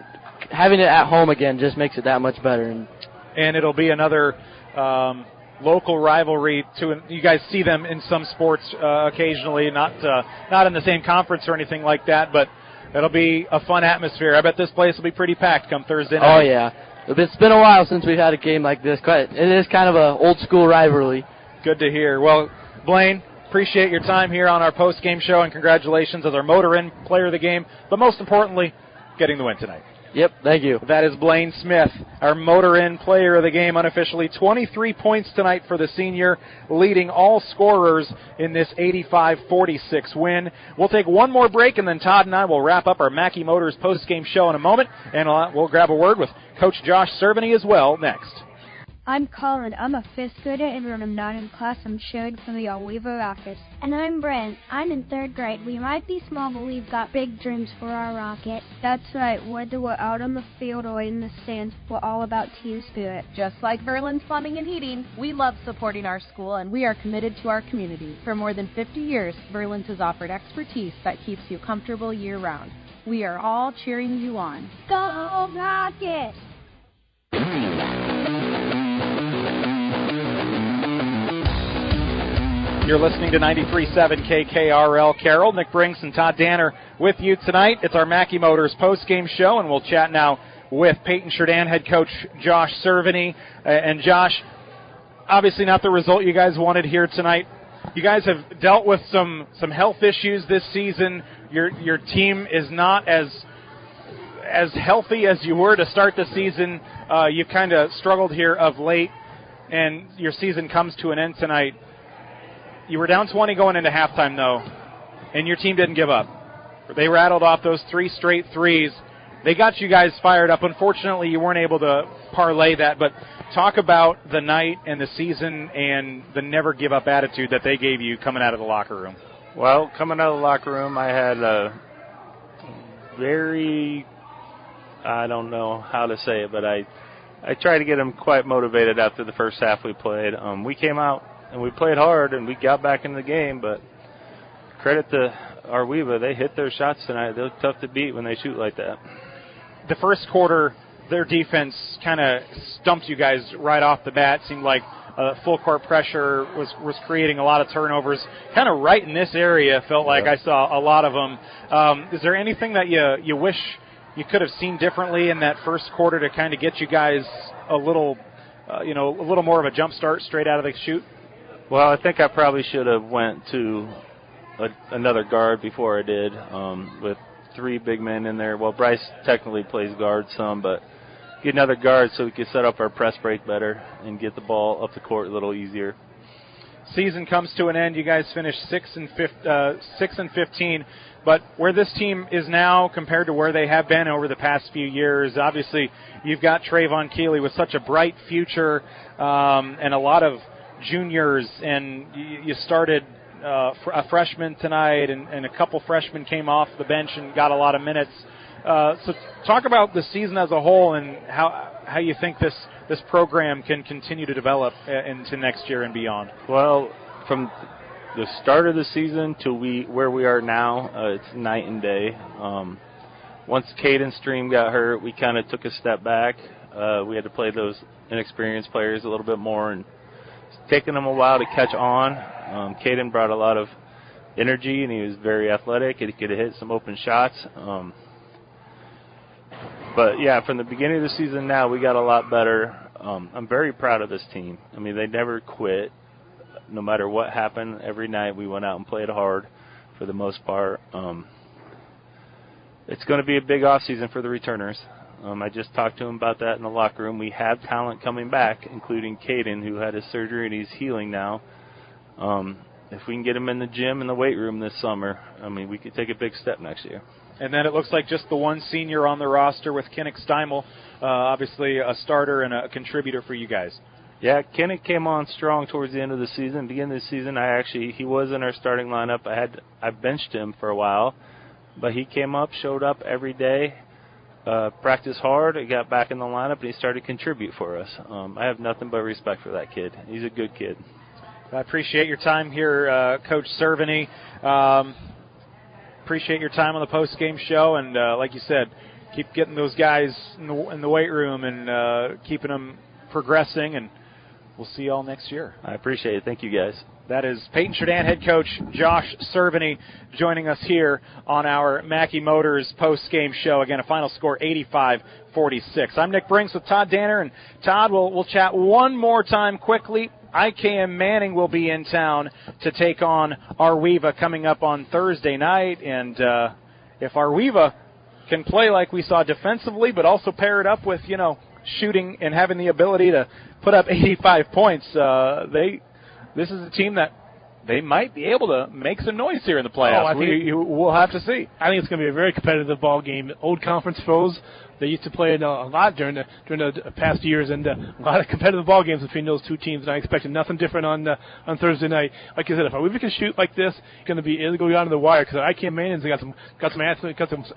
having it at home again just makes it that much better. And it'll be another local rivalry too. You guys see them in some sports occasionally, not in the same conference or anything like that, but it'll be a fun atmosphere. I bet this place will be pretty packed come Thursday night. Oh, yeah. It's been a while since we've had a game like this. It is kind of an old-school rivalry. Good to hear. Well, Blaine, appreciate your time here on our post-game show, and congratulations as our motor-in player of the game, but most importantly, getting the win tonight. Yep, thank you. That is Blaine Smith, our motor-in player of the game unofficially. 23 points tonight for the senior, leading all scorers in this 85-46 win. We'll take one more break, and then Todd and I will wrap up our Mackey Motors post-game show in a moment, and we'll grab a word with Coach Josh Cerveny as well next. I'm Colin. I'm a 5th grader in room 9 in class. I'm cheering for the Ar-We-Va Rockets. And I'm Brent. I'm in 3rd grade. We might be small, but we've got big dreams for our rocket. That's right. Whether we're out on the field or in the stands, we're all about team spirit. Just like Verlin's Plumbing and Heating, we love supporting our school and we are committed to our community. For more than 50 years, Verlin's has offered expertise that keeps you comfortable year-round. We are all cheering you on. Go Rockets! You're listening to 93.7 KKRL Carroll. Nick Brinks and Todd Danner with you tonight. It's our Mackey Motors post-game show, and we'll chat now with Paton-Churdan head coach Josh Cerveny. And Josh, obviously not the result you guys wanted here tonight. You guys have dealt with some health issues this season. Your team is not as healthy as you were to start the season. You've kind of struggled here of late, and your season comes to an end tonight. You were down 20 going into halftime, though, and your team didn't give up. They rattled off those 3 straight threes. They got you guys fired up. Unfortunately, you weren't able to parlay that, but talk about the night and the season and the never-give-up attitude that they gave you coming out of the locker room. Well, coming out of the locker room, I had a very, I don't know how to say it, but I tried to get them quite motivated after the first half we played. We came out and we played hard and we got back in the game, but credit to Ar-We-Va, they hit their shots tonight. They're tough to beat when they shoot like that. The first quarter, their defense kind of stumped you guys right off the bat. Seemed like full court pressure was creating a lot of turnovers. Kind of right in this area, felt like I saw a lot of them. Is there anything that you wish you could have seen differently in that first quarter to kind of get you guys a little more of a jump start straight out of the chute? Well, I think I probably should have went to another guard before I did, with 3 big men in there. Well, Bryce technically plays guard some, but get another guard so we could set up our press break better and get the ball up the court a little easier. Season comes to an end. You guys finished 6 and 15, but where this team is now compared to where they have been over the past few years, obviously you've got Trayvon Keeley with such a bright future and a lot of juniors, and you started a freshman tonight, and a couple freshmen came off the bench and got a lot of minutes. So talk about the season as a whole and how you think this program can continue to develop into next year and beyond. Well, from the start of the season to where we are now, it's night and day. Once Caden Stream got hurt, we kind of took a step back. We had to play those inexperienced players a little bit more, and it's taken them a while to catch on. Caden brought a lot of energy, and he was very athletic, and he could have hit some open shots. But, yeah, from the beginning of the season now, we got a lot better. I'm very proud of this team. I mean, they never quit. No matter what happened, every night we went out and played hard for the most part. It's going to be a big offseason for the returners. I just talked to him about that in the locker room. We have talent coming back, including Caden, who had his surgery and he's healing now. If we can get him in the gym and the weight room this summer, I mean, we could take a big step next year. And then it looks like just the one senior on the roster with Kinnick Steimel, obviously a starter and a contributor for you guys. Yeah, Kinnick came on strong towards the end of the season. Beginning of the season, he was in our starting lineup. I benched him for a while, but he came up, showed up every day, practiced hard. He got back in the lineup, and he started to contribute for us. I have nothing but respect for that kid. He's a good kid. I appreciate your time here, Coach Cerveny. Appreciate your time on the post-game show, and like you said, keep getting those guys in the weight room and keeping them progressing, and we'll see you all next year. I appreciate it. Thank you, guys. That is Paton-Churdan head coach Josh Cerveny joining us here on our Mackey Motors post-game show. Again, a final score 85-46. I'm Nick Brinks with Todd Danner, and Todd, we'll chat one more time quickly. IKM Manning will be in town to take on Ar-We-Va coming up on Thursday night, and if Ar-We-Va can play like we saw defensively, but also pair it up with, shooting and having the ability to put up 85 points, this is a team that they might be able to make some noise here in the playoffs. We'll have to see. I think it's going to be a very competitive ball game. Old conference foes, they used to play it a lot during the past years, and a lot of competitive ball games between those two teams. And I expected nothing different on Thursday night. Like I said, if we can shoot like this, it'll go down to the wire, because IKM Manning's got some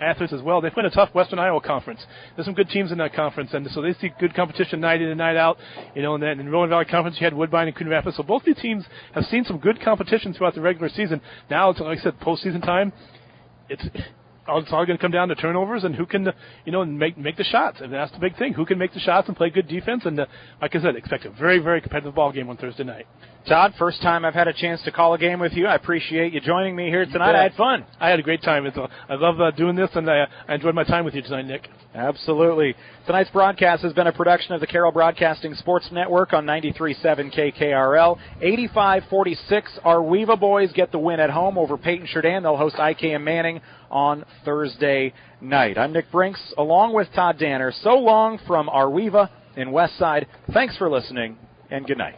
athletes as well. They play in a tough Western Iowa conference. There's some good teams in that conference, and so they see good competition night in and night out. You know, and then in the Rolling Valley Conference, you had Woodbine and Coon Rapids. So both these teams have seen some good competition throughout the regular season. Now, it's, like I said, postseason time. It's all going to come down to turnovers and who can, make the shots. And that's the big thing. Who can make the shots and play good defense? And like I said, expect a very, very competitive ball game on Thursday night. Todd, first time I've had a chance to call a game with you. I appreciate you joining me here tonight. I had fun. I had a great time. I love doing this, and I enjoyed my time with you tonight, Nick. Absolutely. Tonight's broadcast has been a production of the Carroll Broadcasting Sports Network on 93.7 KKRL. 85-46, our We-Va boys get the win at home over Paton-Churdan. They'll host IKM Manning on Thursday night. I'm Nick Brinks, along with Todd Danner. So long from our We-Va in Westside. Thanks for listening, and good night.